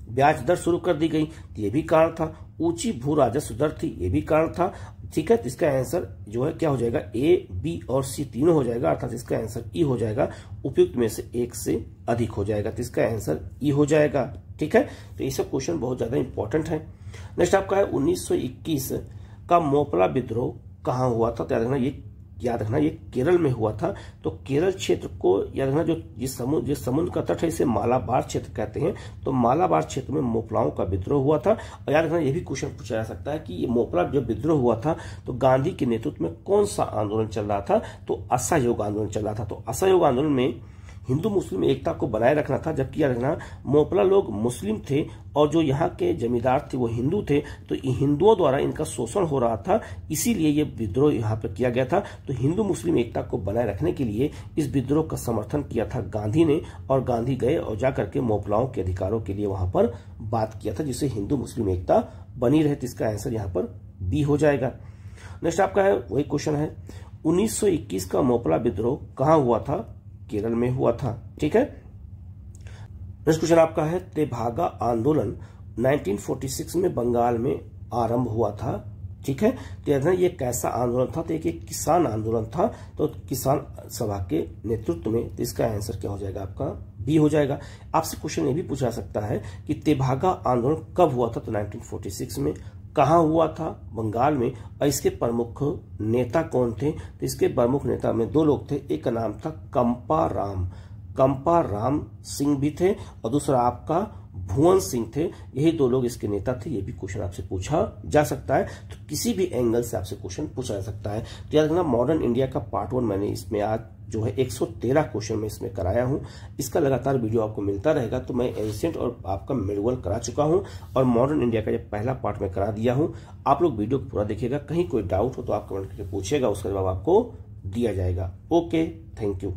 ब्याज दर शुरू कर दी गई, ये भी कारण था। ऊंची भू राजस्व दर थी, ये भी कारण था। ठीक है, तो इसका आंसर जो है क्या हो जाएगा, ए, बी और सी तीनों हो जाएगा, अर्थात इसका आंसर ई हो जाएगा। उपयुक्त में से एक से अधिक हो जाएगा, तो इसका आंसर ई हो जाएगा। ठीक है, तो ये सब क्वेश्चन बहुत ज्यादा इंपॉर्टेंट है। नेक्स्ट आपका है 1921 का मोपला विद्रोह कहां हुआ था। तो याद रखना ये केरल में हुआ था। तो केरल क्षेत्र को याद रखना, जो समुद्र का तट है इसे मालाबार क्षेत्र कहते हैं। तो मालाबार क्षेत्र में मोपलाओं का विद्रोह हुआ था। और याद रखना ये भी क्वेश्चन पूछा जा सकता है कि ये मोपला जब विद्रोह हुआ था तो गांधी के नेतृत्व में कौन सा आंदोलन चल रहा था। तो असहयोग आंदोलन चल रहा था। तो असहयोग आंदोलन में हिंदू मुस्लिम एकता को बनाए रखना था, जबकि याद रखना मोपला लोग मुस्लिम थे और जो यहाँ के जमींदार थे वो हिंदू थे। तो हिंदुओं द्वारा इनका शोषण हो रहा था, इसीलिए ये विद्रोह यहाँ पर किया गया था। तो हिंदू मुस्लिम एकता को बनाए रखने के लिए इस विद्रोह का समर्थन किया था गांधी ने, और गांधी गए और जाकर के मोपलाओं के अधिकारों के लिए वहां पर बात किया था, जिससे हिंदू मुस्लिम एकता बनी रहे। तो इसका आंसर यहाँ पर बी हो जाएगा। नेक्स्ट आपका है वही क्वेश्चन है 1921 का मोपला विद्रोह कहां हुआ था। केरल में हुआ था। ठीक है, नेक्स्ट क्वेश्चन आपका है तेभागा आंदोलन 1946 में बंगाल में आरंभ हुआ था ठीक है। तो याद रखना ये कैसा आंदोलन था, तो एक किसान आंदोलन था, तो किसान सभा के नेतृत्व में। तो इसका आंसर क्या हो जाएगा आपका बी हो जाएगा। आपसे क्वेश्चन ये भी पूछा सकता है कि तेभागा आंदोलन कब हुआ था, तो 1946 में। कहाँ हुआ था, बंगाल में, और इसके प्रमुख नेता कौन थे, तो इसके प्रमुख नेता में दो लोग थे, एक का नाम था कंपा राम सिंह भी थे, और दूसरा आपका भुवन सिंह थे। यही दो लोग इसके नेता थे। ये भी क्वेश्चन आपसे पूछा जा सकता है, तो किसी भी एंगल से आपसे क्वेश्चन पूछा जा सकता है। तो याद रखना मॉडर्न इंडिया का पार्ट 1 मैंने इसमें आज जो है 113 क्वेश्चन में इसमें कराया हूं। इसका लगातार वीडियो आपको मिलता रहेगा। तो मैं एंशिएंट और आपका मिडवर्ल्ड करा चुका हूं, और मॉडर्न इंडिया का जब पहला पार्ट में करा दिया हूं। आप लोग वीडियो को पूरा देखिएगा, कहीं कोई डाउट हो तो आप कमेंट करके पूछिएगा, उसका जवाब आपको दिया जाएगा। Okay, thank you.